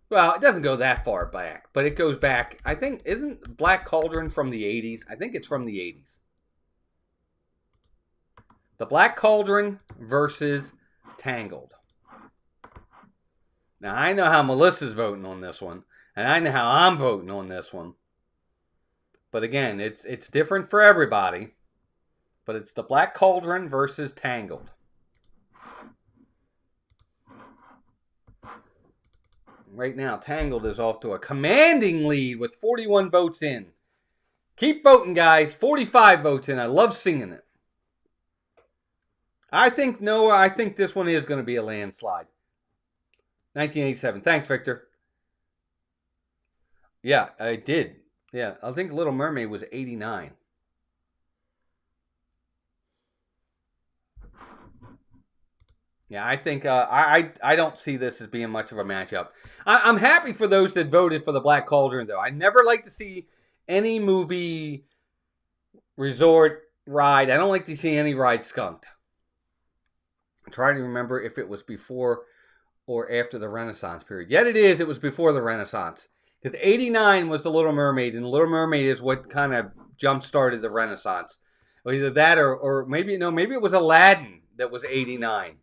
Well, it doesn't go that far back, but it goes back. I think, isn't Black Cauldron from the 80s? I think it's from the 80s. The Black Cauldron versus Tangled. Now, I know how Melissa's voting on this one, and I know how I'm voting on this one. But again, it's different for everybody. But it's the Black Cauldron versus Tangled. Right now, Tangled is off to a commanding lead with 41 votes in. Keep voting, guys. 45 votes in. I love seeing it. I think this one is going to be a landslide. 1987. Thanks, Victor. Yeah, I did. Yeah, I think Little Mermaid was 89. Yeah, I think I don't see this as being much of a matchup. I'm happy for those that voted for the Black Cauldron, though. I never like to see any movie resort ride. I don't like to see any ride skunked. I'm trying to remember if it was before or after the Renaissance period. Yet it is. It was before the Renaissance. Because 89 was The Little Mermaid, and The Little Mermaid is what kind of jump-started the Renaissance. Or either that or maybe, no, maybe it was Aladdin that was 89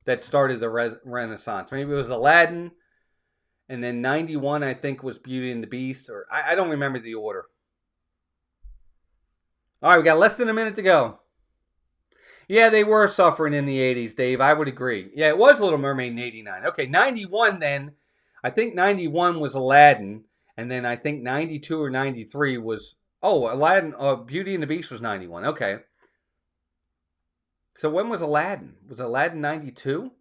that started the Renaissance. Maybe it was Aladdin, and then 91, I think, was Beauty and the Beast. Or I don't remember the order. All right, we got less than a minute to go. Yeah, they were suffering in the 80s, Dave. I would agree. Yeah, it was Little Mermaid in 89. Okay, 91 then. I think 91 was Aladdin. And then I think 92 or 93 was... Oh, Aladdin, Beauty and the Beast was 91. Okay. So when was Aladdin? Was Aladdin 92?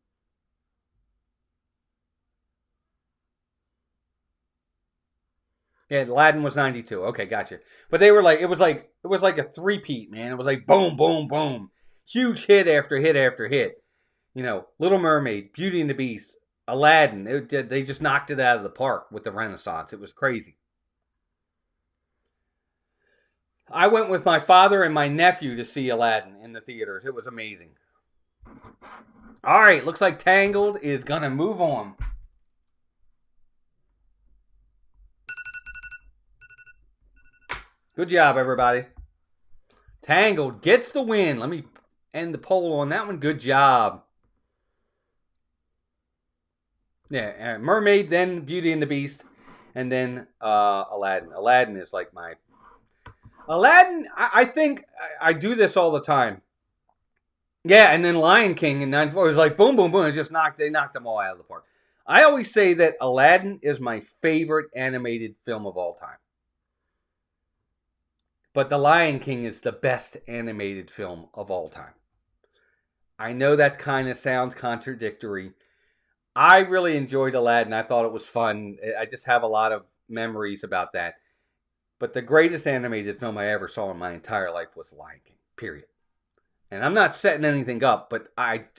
Yeah, Aladdin was 92. Okay, gotcha. But they were like, it was like a three-peat, man. It was like boom, boom, boom. Huge hit after hit after hit. You know, Little Mermaid, Beauty and the Beast, Aladdin. They just knocked it out of the park with the Renaissance. It was crazy. I went with my father and my nephew to see Aladdin in the theaters. It was amazing. All right, looks like Tangled is going to move on. Good job, everybody. Tangled gets the win. Let me end the poll on that one. Good job. Yeah, Mermaid, then Beauty and the Beast, and then Aladdin. Aladdin is like my... Aladdin, I think I do this all the time. Yeah, and then Lion King in 94 was like boom, boom, boom. They knocked them all out of the park. I always say that Aladdin is my favorite animated film of all time. But The Lion King is the best animated film of all time. I know that kind of sounds contradictory. I really enjoyed Aladdin. I thought it was fun. I just have a lot of memories about that. But the greatest animated film I ever saw in my entire life was The Lion King, period. And I'm not setting anything up, but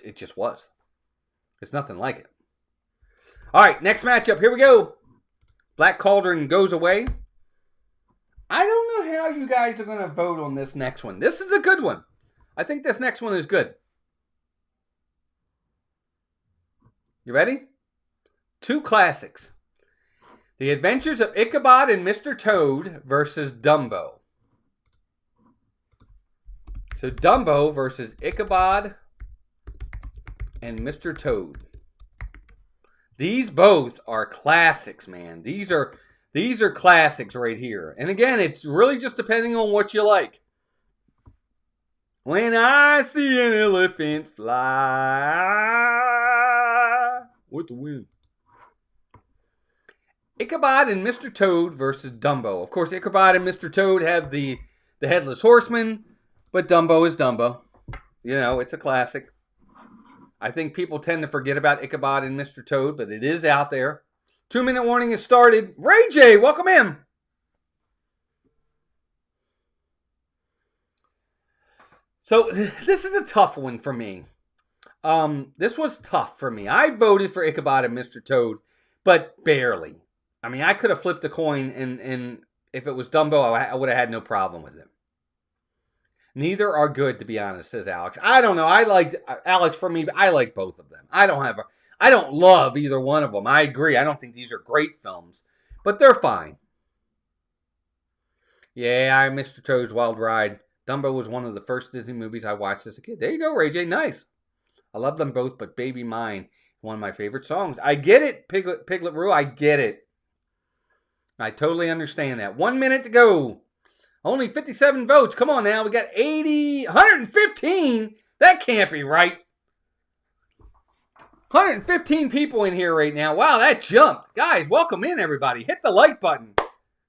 it just was. It's nothing like it. All right, next matchup. Here we go. Black Cauldron goes away. I don't know how you guys are going to vote on this next one. This is a good one. I think this next one is good. You ready? Two classics. The Adventures of Ichabod and Mr. Toad versus Dumbo. So Dumbo versus Ichabod and Mr. Toad. These both are classics, man. These are classics right here. And again, it's really just depending on what you like. When I see an elephant fly with the wind. Ichabod and Mr. Toad versus Dumbo. Of course, Ichabod and Mr. Toad have the Headless Horseman, but Dumbo is Dumbo. You know, it's a classic. I think people tend to forget about Ichabod and Mr. Toad, but it is out there. 2-minute warning has started. Ray J, welcome in. So, this is a tough one for me. This was tough for me. I voted for Ichabod and Mr. Toad, but barely. I mean, I could have flipped a coin, and if it was Dumbo, I would have had no problem with it. Neither are good, to be honest, says Alex. I don't know. Alex, for me, I like both of them. I don't love either one of them. I agree. I don't think these are great films, but they're fine. Yeah, Mr. Toad's Wild Ride. Dumbo was one of the first Disney movies I watched as a kid. There you go, Ray J. Nice. I love them both, but Baby Mine, one of my favorite songs. I get it, Piglet Roo. I get it. I totally understand that. 1 minute to go. Only 57 votes. Come on now. We got 115. That can't be right. 115 people in here right now. Wow, that jumped. Guys, welcome in, everybody. Hit the like button.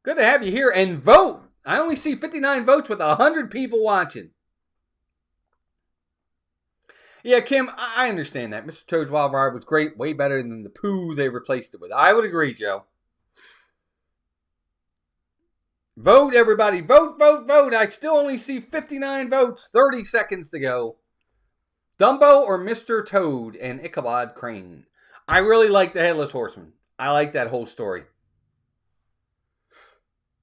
Good to have you here. And vote. I only see 59 votes with 100 people watching. Yeah, Kim, I understand that. Mr. Toad's Wild Ride was great. Way better than the poo they replaced it with. I would agree, Joe. Vote, everybody. Vote, vote, vote. I still only see 59 votes. 30 seconds to go. Dumbo or Mr. Toad and Ichabod Crane? I really like the Headless Horseman. I like that whole story.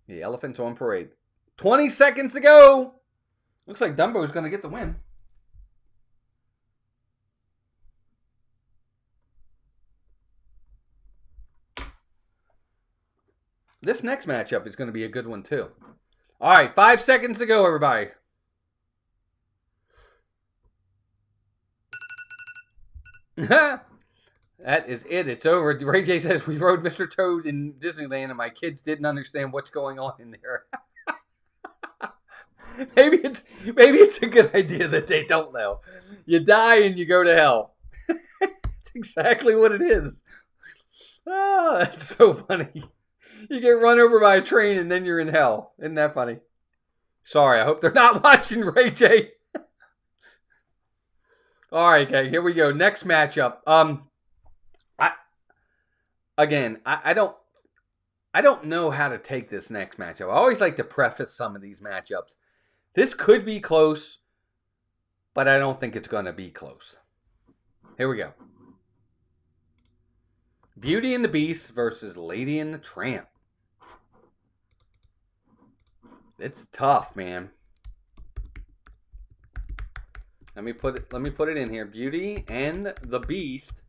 The elephant's on parade. 20 seconds to go. Looks like Dumbo's going to get the win. This next matchup is going to be a good one, too. All right, 5 seconds to go, everybody. That is it. It's over. Ray J says, we rode Mr. Toad in Disneyland and my kids didn't understand what's going on in there. Maybe it's a good idea that they don't know. You die and you go to hell. That's exactly what it is. Oh, that's so funny. You get run over by a train and then you're in hell. Isn't that funny? Sorry, I hope they're not watching, Ray J. All right, okay, here we go. Next matchup. I don't know how to take this next matchup. I always like to preface some of these matchups. This could be close, but I don't think it's going to be close. Here we go. Beauty and the Beast versus Lady and the Tramp. It's tough, man. Let me put it in here. Beauty and the Beast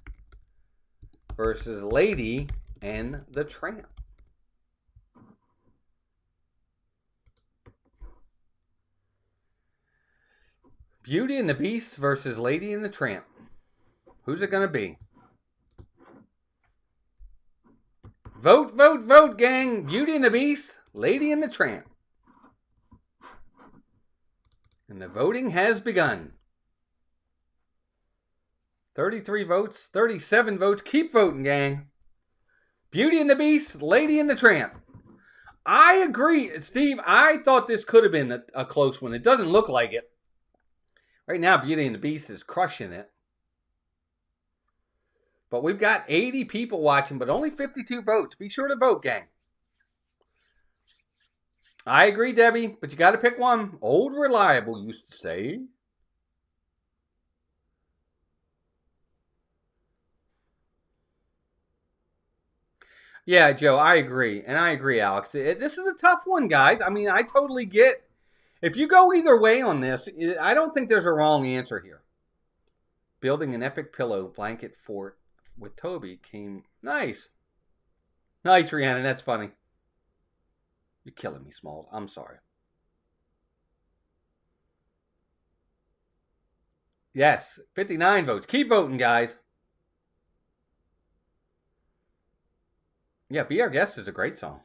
versus Lady and the Tramp. Beauty and the Beast versus Lady and the Tramp. Who's it going to be? Vote, vote, vote, gang. Beauty and the Beast, Lady and the Tramp. And the voting has begun. 33 votes, 37 votes. Keep voting, gang. Beauty and the Beast, Lady and the Tramp. I agree. Steve, I thought this could have been a close one. It doesn't look like it. Right now, Beauty and the Beast is crushing it. But we've got 80 people watching, but only 52 votes. Be sure to vote, gang. I agree, Debbie, but you got to pick one. Old Reliable used to say. Yeah, Joe, I agree. And I agree, Alex. This is a tough one, guys. I mean, I totally get. If you go either way on this, I don't think there's a wrong answer here. Building an epic pillow blanket fort with Toby came. Nice. Nice, Rhiannon. That's funny. You're killing me, Smalls. I'm sorry. Yes, 59 votes. Keep voting, guys. Yeah, Be Our Guest is a great song.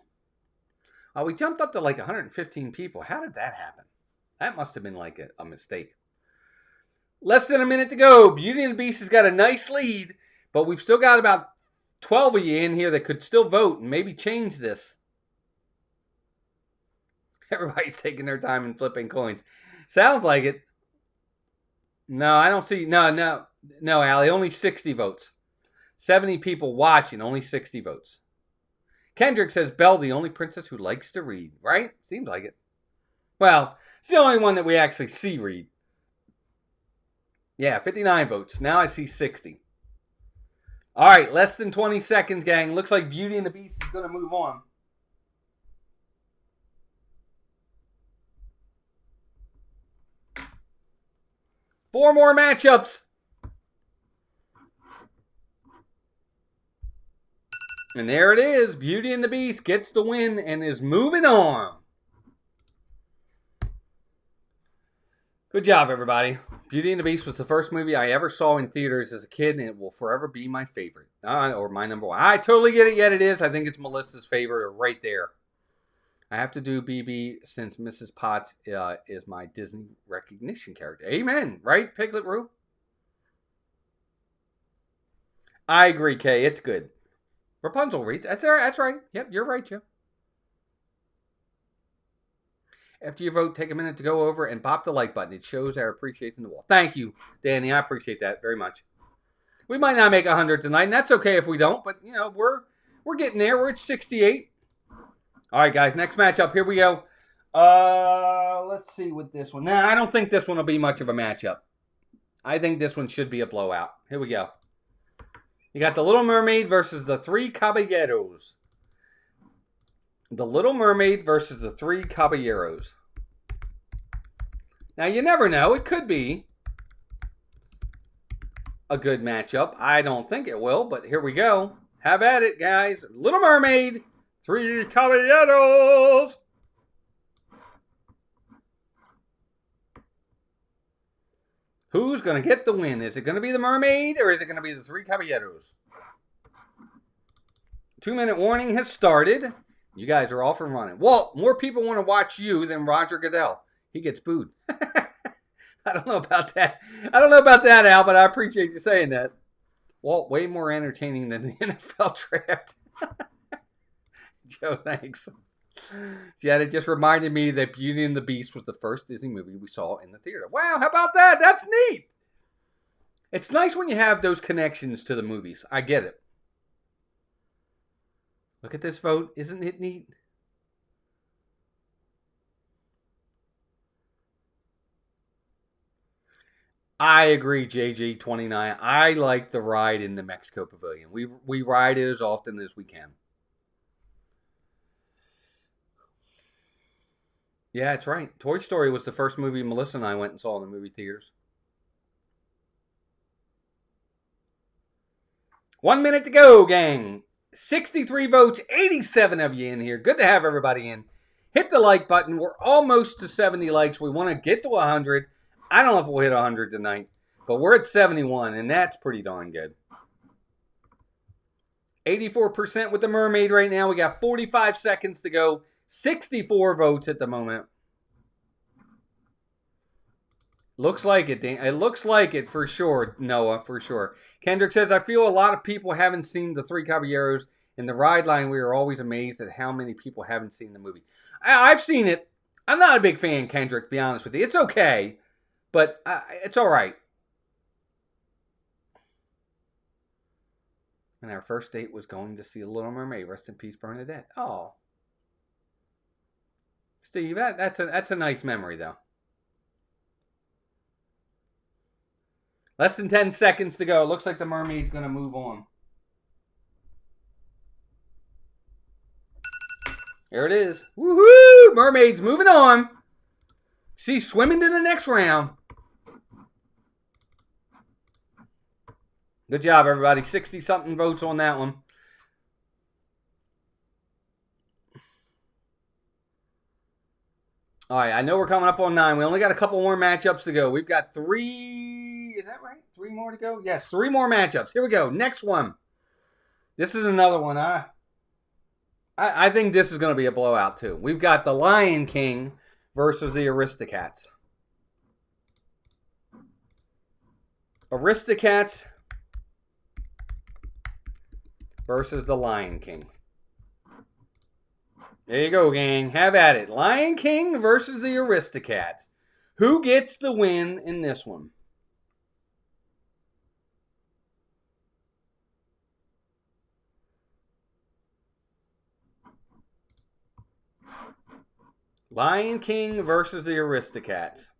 We jumped up to like 115 people. How did that happen? That must have been like a mistake. Less than a minute to go. Beauty and the Beast has got a nice lead, but we've still got about 12 of you in here that could still vote and maybe change this. Everybody's taking their time and flipping coins. Sounds like it. No, I don't see. No, Allie. Only 60 votes. 70 people watching. Only 60 votes. Kendrick says, Belle, the only princess who likes to read. Right? Seems like it. Well, it's the only one that we actually see read. Yeah, 59 votes. Now I see 60. All right, less than 20 seconds, gang. Looks like Beauty and the Beast is going to move on. Four more matchups. And there it is. Beauty and the Beast gets the win and is moving on. Good job, everybody. Beauty and the Beast was the first movie I ever saw in theaters as a kid, and it will forever be my favorite. Or my number one. I totally get it, yet it is. I think it's Melissa's favorite right there. I have to do BB since Mrs. Potts is my Disney recognition character. Amen. Right, Piglet Roo? I agree, Kay. It's good. Rapunzel reads. That's right. Yep, you're right, Joe. After you vote, take a minute to go over and pop the like button. It shows our appreciation to the wall. Thank you, Danny. I appreciate that very much. We might not make 100 tonight, and that's okay if we don't. But you know, we're getting there. We're at 68. All right, guys. Next matchup. Here we go. Let's see with this one. Nah, I don't think this one will be much of a matchup. I think this one should be a blowout. Here we go. You got the Little Mermaid versus the Three Caballeros. The Little Mermaid versus the Three Caballeros. Now, you never know. It could be a good matchup. I don't think it will, but here we go. Have at it, guys. Little Mermaid, Three Caballeros. Who's going to get the win? Is it going to be the Mermaid or is it going to be the Three Caballeros? 2-minute warning has started. You guys are off and running. Walt, more people want to watch you than Roger Goodell. He gets booed. I don't know about that. I don't know about that, Al, but I appreciate you saying that. Walt, way more entertaining than the NFL draft. Joe, thanks. Yeah, it just reminded me that Beauty and the Beast was the first Disney movie we saw in the theater. Wow, how about that? That's neat. It's nice when you have those connections to the movies. I get it. Look at this vote. Isn't it neat? I agree, JJ29. I like the ride in the Mexico Pavilion. We ride it as often as we can. Yeah, that's right. Toy Story was the first movie Melissa and I went and saw in the movie theaters. 1 minute to go, gang. 63 votes, 87 of you in here. Good to have everybody in. Hit the like button. We're almost to 70 likes. We want to get to 100. I don't know if we'll hit 100 tonight, but we're at 71, and that's pretty darn good. 84% with the Mermaid right now. We got 45 seconds to go. 64 votes at the moment. Looks like it, Dan. It looks like it for sure, Noah, for sure. Kendrick says, I feel a lot of people haven't seen the Three Caballeros. In the ride line, we are always amazed at how many people haven't seen the movie. I've seen it. I'm not a big fan, Kendrick, to be honest with you. It's okay, but it's all right. And our first date was going to see The Little Mermaid. Rest in peace, Bernadette. Oh. Steve, that's a nice memory, though. Less than 10 seconds to go. Looks like the Mermaid's going to move on. There it is. Woohoo! Mermaid's moving on. She's swimming to the next round. Good job, everybody. 60-something votes on that one. All right, I know we're coming up on 9. We only got a couple more matchups to go. We've got 3. Is that right? 3 more to go? Yes, 3 more matchups. Here we go. Next one. This is another one. I think this is going to be a blowout, too. We've got the Lion King versus the Aristocrats. Aristocrats versus the Lion King. There you go, gang. Have at it. Lion King versus the Aristocrats. Who gets the win in this one? Lion King versus the Aristocrats.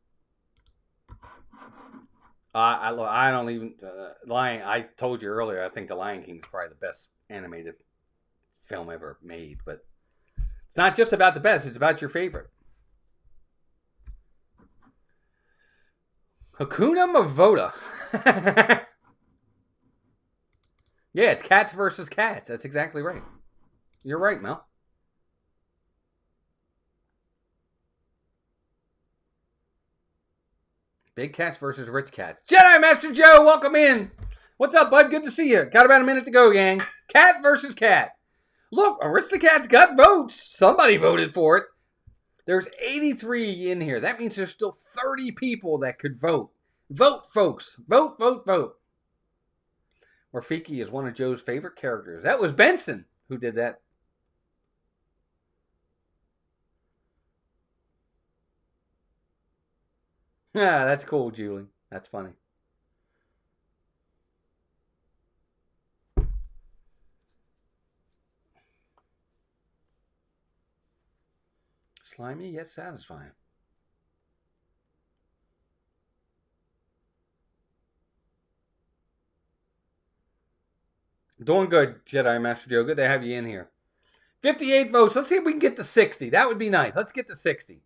I don't even... I told you earlier, I think The Lion King is probably the best animated film ever made, but it's not just about the best, it's about your favorite. Hakuna Mavoda. Yeah, it's cats versus cats. That's exactly right. You're right, Mel. Big cats versus rich cats. Jedi Master Joe, welcome in. What's up, bud? Good to see you. Got about a minute to go, gang. Cat versus cat. Look, Aristocats got votes. Somebody voted for it. There's 83 in here. That means there's still 30 people that could vote. Vote, folks. Vote, vote, vote. Rafiki is one of Joe's favorite characters. That was Benson who did that. Yeah, that's cool, Julie. That's funny. Slimy yet satisfying. Doing good, Jedi Master Joe. Good to have you in here. 58 votes. Let's see if we can get to 60. That would be nice. Let's get to 60.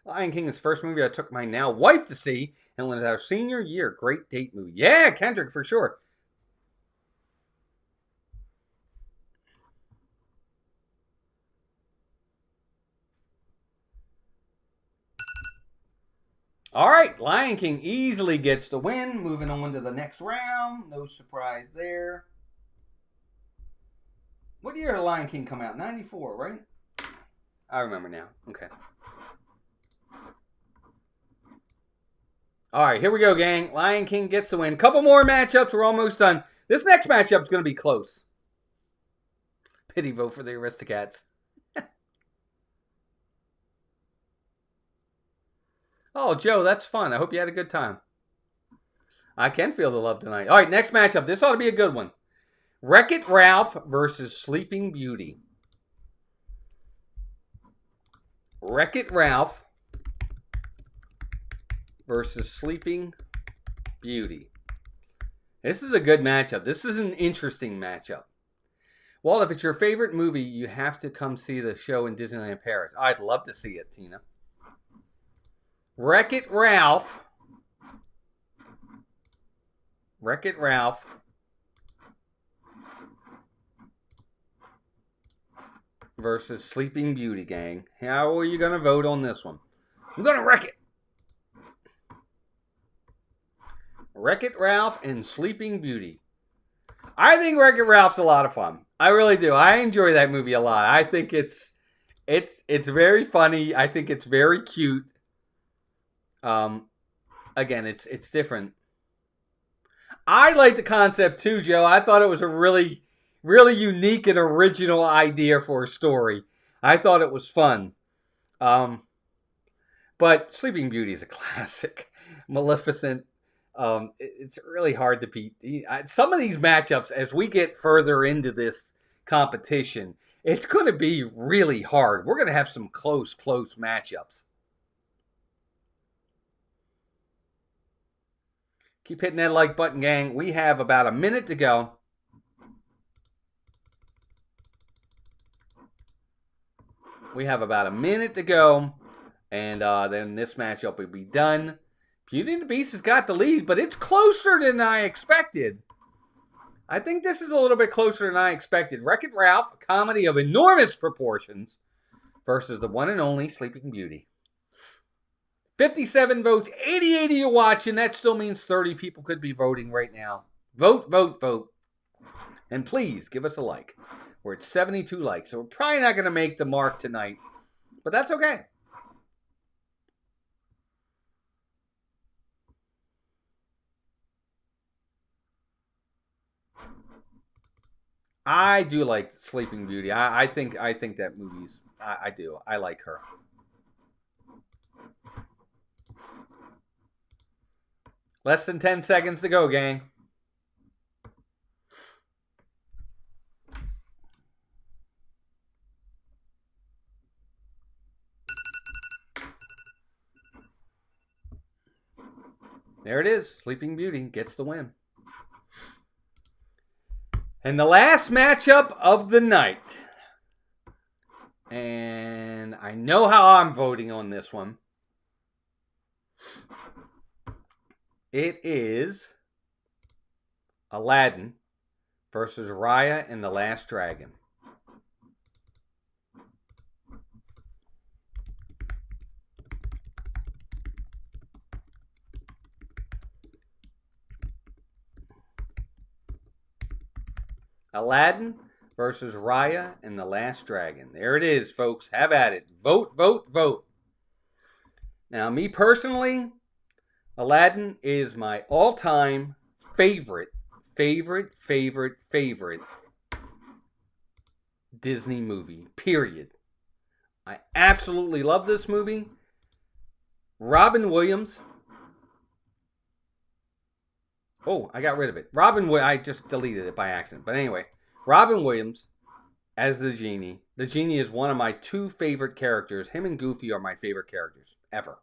Lion King is the first movie I took my now wife to see, and was our senior year. Great date movie. Yeah, Kendrick, for sure. All right, Lion King easily gets the win. Moving on to the next round. No surprise there. What year did Lion King come out? 94, right? I remember now. Okay. All right, here we go, gang. Lion King gets the win. Couple more matchups. We're almost done. This next matchup is going to be close. Pity vote for the Aristocrats. Oh, Joe, that's fun. I hope you had a good time. I can feel the love tonight. All right, next matchup. This ought to be a good one. Wreck-It Ralph versus Sleeping Beauty. Wreck-It Ralph versus Sleeping Beauty. This is a good matchup. This is an interesting matchup. Walt, if it's your favorite movie, you have to come see the show in Disneyland Paris. I'd love to see it, Tina. Wreck-It Ralph. Wreck-It Ralph versus Sleeping Beauty, gang. How are you going to vote on this one? I'm going to wreck it. Wreck-It Ralph and Sleeping Beauty. I think Wreck-It Ralph's a lot of fun. I really do. I enjoy that movie a lot. I think it's very funny. I think it's very cute. Again, it's different. I like the concept too, Joe. I thought it was a really, really unique and original idea for a story. I thought it was fun. But Sleeping Beauty is a classic. Maleficent. It's really hard to beat. Some of these matchups, as we get further into this competition, it's going to be really hard. We're going to have some close matchups. Keep hitting that like button, gang. We have about a minute to go. We have about a minute to go. And then this matchup will be done. Beauty and the Beast has got the lead, but it's closer than I expected. I think this is a little bit closer than I expected. Wreck-It Ralph, a comedy of enormous proportions, versus the one and only Sleeping Beauty. 57 votes, 80 you're watching. That still means 30 people could be voting right now. Vote, vote, vote. And please give us a like. We're at 72 likes, so we're probably not going to make the mark tonight. But that's okay. I do like Sleeping Beauty. I think that movie's... I do. I like her. Less than 10 seconds to go, gang. There it is. Sleeping Beauty gets the win. And the last matchup of the night. And I know how I'm voting on this one. It is Aladdin versus Raya and the Last Dragon. Aladdin versus Raya and the Last Dragon. There it is, folks. Have at it. Vote, vote, vote. Now, me personally, Aladdin is my all-time favorite Disney movie, period. I absolutely love this movie. Robin Williams. Oh, I got rid of it. I just deleted it by accident. But anyway, Robin Williams as the genie. The genie is one of my two favorite characters. Him and Goofy are my favorite characters ever.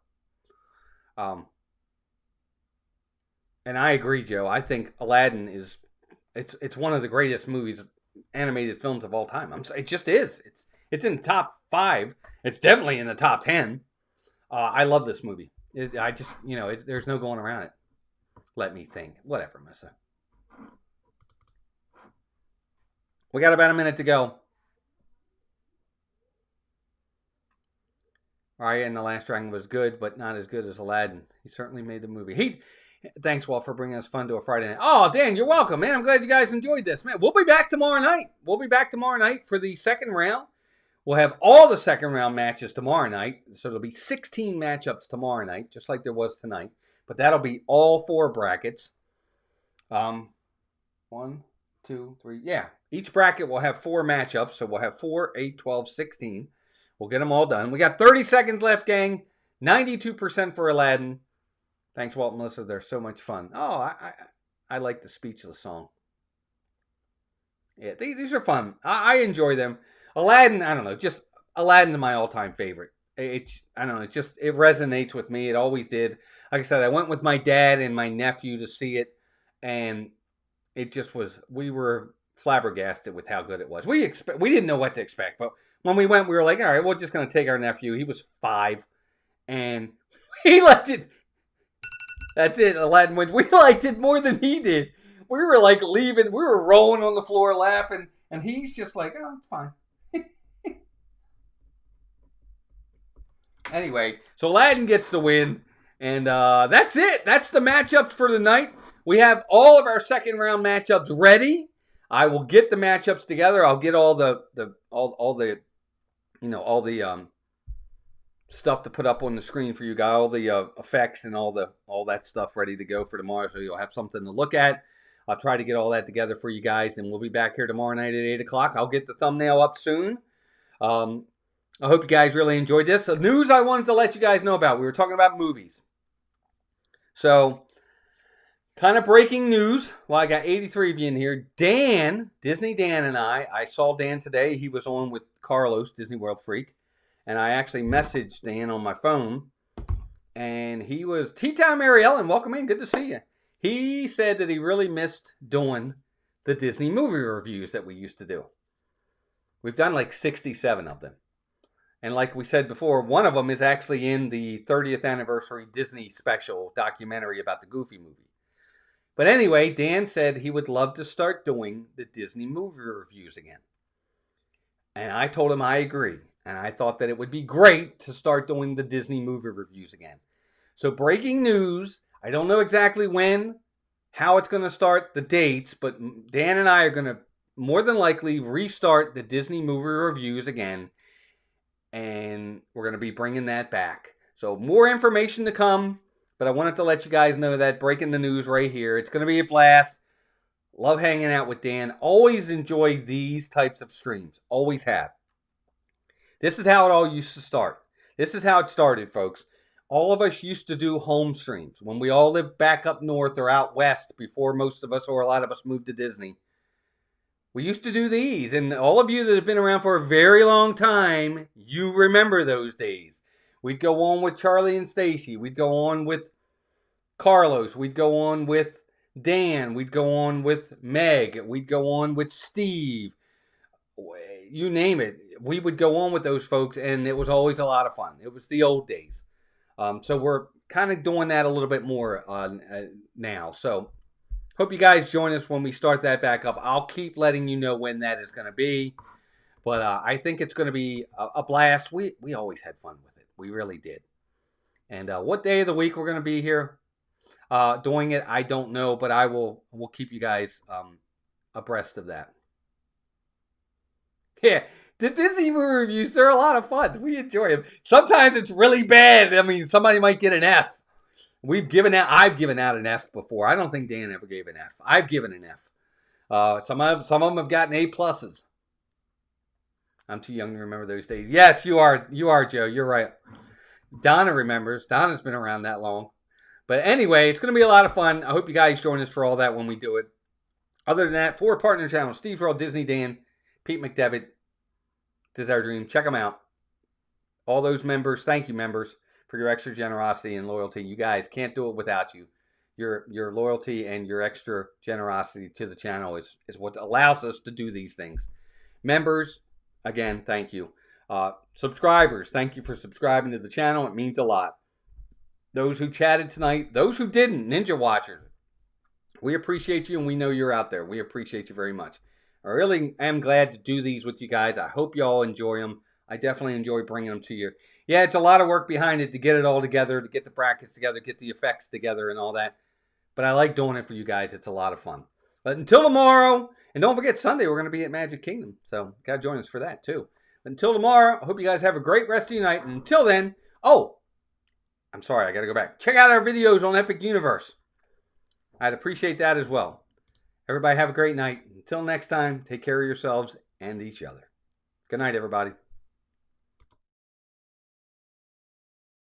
And I agree, Joe. I think Aladdin is it's one of the greatest movies, animated films of all time. It just is. It's in the top 5. It's definitely in the top 10. I love this movie. I just, there's no going around it. Let me think. Whatever, Missa. We got about a minute to go. Arya and the Last Dragon was good, but not as good as Aladdin. He certainly made the movie. Thanks, Walt, for bringing us fun to a Friday night. Oh, Dan, you're welcome, man. I'm glad you guys enjoyed this, man. We'll be back tomorrow night. For the second round. We'll have all the second round matches tomorrow night. So there'll be 16 matchups tomorrow night, just like there was tonight. But that'll be all 4 brackets. 1, 2, 3. Yeah. Each bracket will have 4 matchups. So we'll have 4, 8, 12, 16. We'll get them all done. We got 30 seconds left, gang. 92% for Aladdin. Thanks, Walt and Melissa. They're so much fun. Oh, I like the Speechless song. Yeah, these are fun. I enjoy them. Aladdin, I don't know. Just Aladdin's my all-time favorite. I don't know. It resonates with me. It always did. Like I said, I went with my dad and my nephew to see it, and it just was. We were flabbergasted with how good it was. We didn't know what to expect, but when we went, we were like, all right, we're just going to take our nephew. He was 5, and he liked it. That's it. Aladdin went. We liked it more than he did. We were like leaving. We were rolling on the floor laughing, and he's just like, oh, it's fine. Anyway, so Aladdin gets the win, and that's it. That's the matchups for the night. We have all of our second round matchups ready. I will get the matchups together. I'll get all the stuff to put up on the screen for you guys, all the effects and all that stuff ready to go for tomorrow, so you'll have something to look at. I'll try to get all that together for you guys, and we'll be back here tomorrow night at 8 o'clock. I'll get the thumbnail up soon. I hope you guys really enjoyed this. The news I wanted to let you guys know about. We were talking about movies. So, kind of breaking news. Well, I got 83 of you in here. Dan, Disney Dan and I saw Dan today. He was on with Carlos, Disney World Freak. And I actually messaged Dan on my phone. And he was, Tea Time Mary Ellen, welcome in. Good to see you. He said that he really missed doing the Disney movie reviews that we used to do. We've done like 67 of them. And like we said before, one of them is actually in the 30th anniversary Disney special documentary about the Goofy movie. But anyway, Dan said he would love to start doing the Disney movie reviews again. And I told him I agree. And I thought that it would be great to start doing the Disney movie reviews again. So breaking news, I don't know exactly when, how it's going to start, the dates, but Dan and I are going to more than likely restart the Disney movie reviews again. And we're going to be bringing that back. So more information to come. But I wanted to let you guys know that. Breaking the news right here. It's going to be a blast. Love hanging out with Dan. Always enjoy these types of streams. Always have. This is how it all used to start. This is how it started, folks. All of us used to do home streams. When we all lived back up north or out west before most of us or a lot of us moved to Disney. We used to do these, and all of you that have been around for a very long time, you remember those days. We'd go on with Charlie and Stacy. We'd go on with Carlos. We'd go on with Dan. We'd go on with Meg. We'd go on with Steve. You name it. We would go on with those folks, and it was always a lot of fun. It was the old days. So we're kind of doing that a little bit more now. So hope you guys join us when we start that back up. I'll keep letting you know when that is going to be. But I think it's going to be a blast. We always had fun with it. We really did. And what day of the week we're going to be here doing it, I don't know. But we'll keep you guys abreast of that. Yeah, the Disney movie reviews, they're a lot of fun. We enjoy them. Sometimes it's really bad. I mean, somebody might get an F. I've given out an F before. I don't think Dan ever gave an F. I've given an F. Some of them have gotten A pluses. I'm too young to remember those days. Yes, you are, Joe. You're right. Donna remembers. Donna's been around that long. But anyway, it's going to be a lot of fun. I hope you guys join us for all that when we do it. Other than that, 4 partner channels: Steve's World, Disney Dan, Pete McDevitt, Desire Dream. Check them out. All those members, thank you, members, for your extra generosity and loyalty. You guys can't do it without you. Your loyalty and your extra generosity to the channel is what allows us to do these things. Members, again, thank you. Subscribers, thank you for subscribing to the channel. It means a lot. Those who chatted tonight, those who didn't, Ninja Watchers, we appreciate you and we know you're out there. We appreciate you very much. I really am glad to do these with you guys. I hope you all enjoy them. I definitely enjoy bringing them to you. Yeah, it's a lot of work behind it to get it all together, to get the brackets together, get the effects together and all that. But I like doing it for you guys. It's a lot of fun. But until tomorrow, and don't forget Sunday, we're going to be at Magic Kingdom. So, got to join us for that too. But until tomorrow, I hope you guys have a great rest of your night. And until then, oh, I'm sorry, I got to go back. Check out our videos on Epic Universe. I'd appreciate that as well. Everybody have a great night. Until next time, take care of yourselves and each other. Good night, everybody.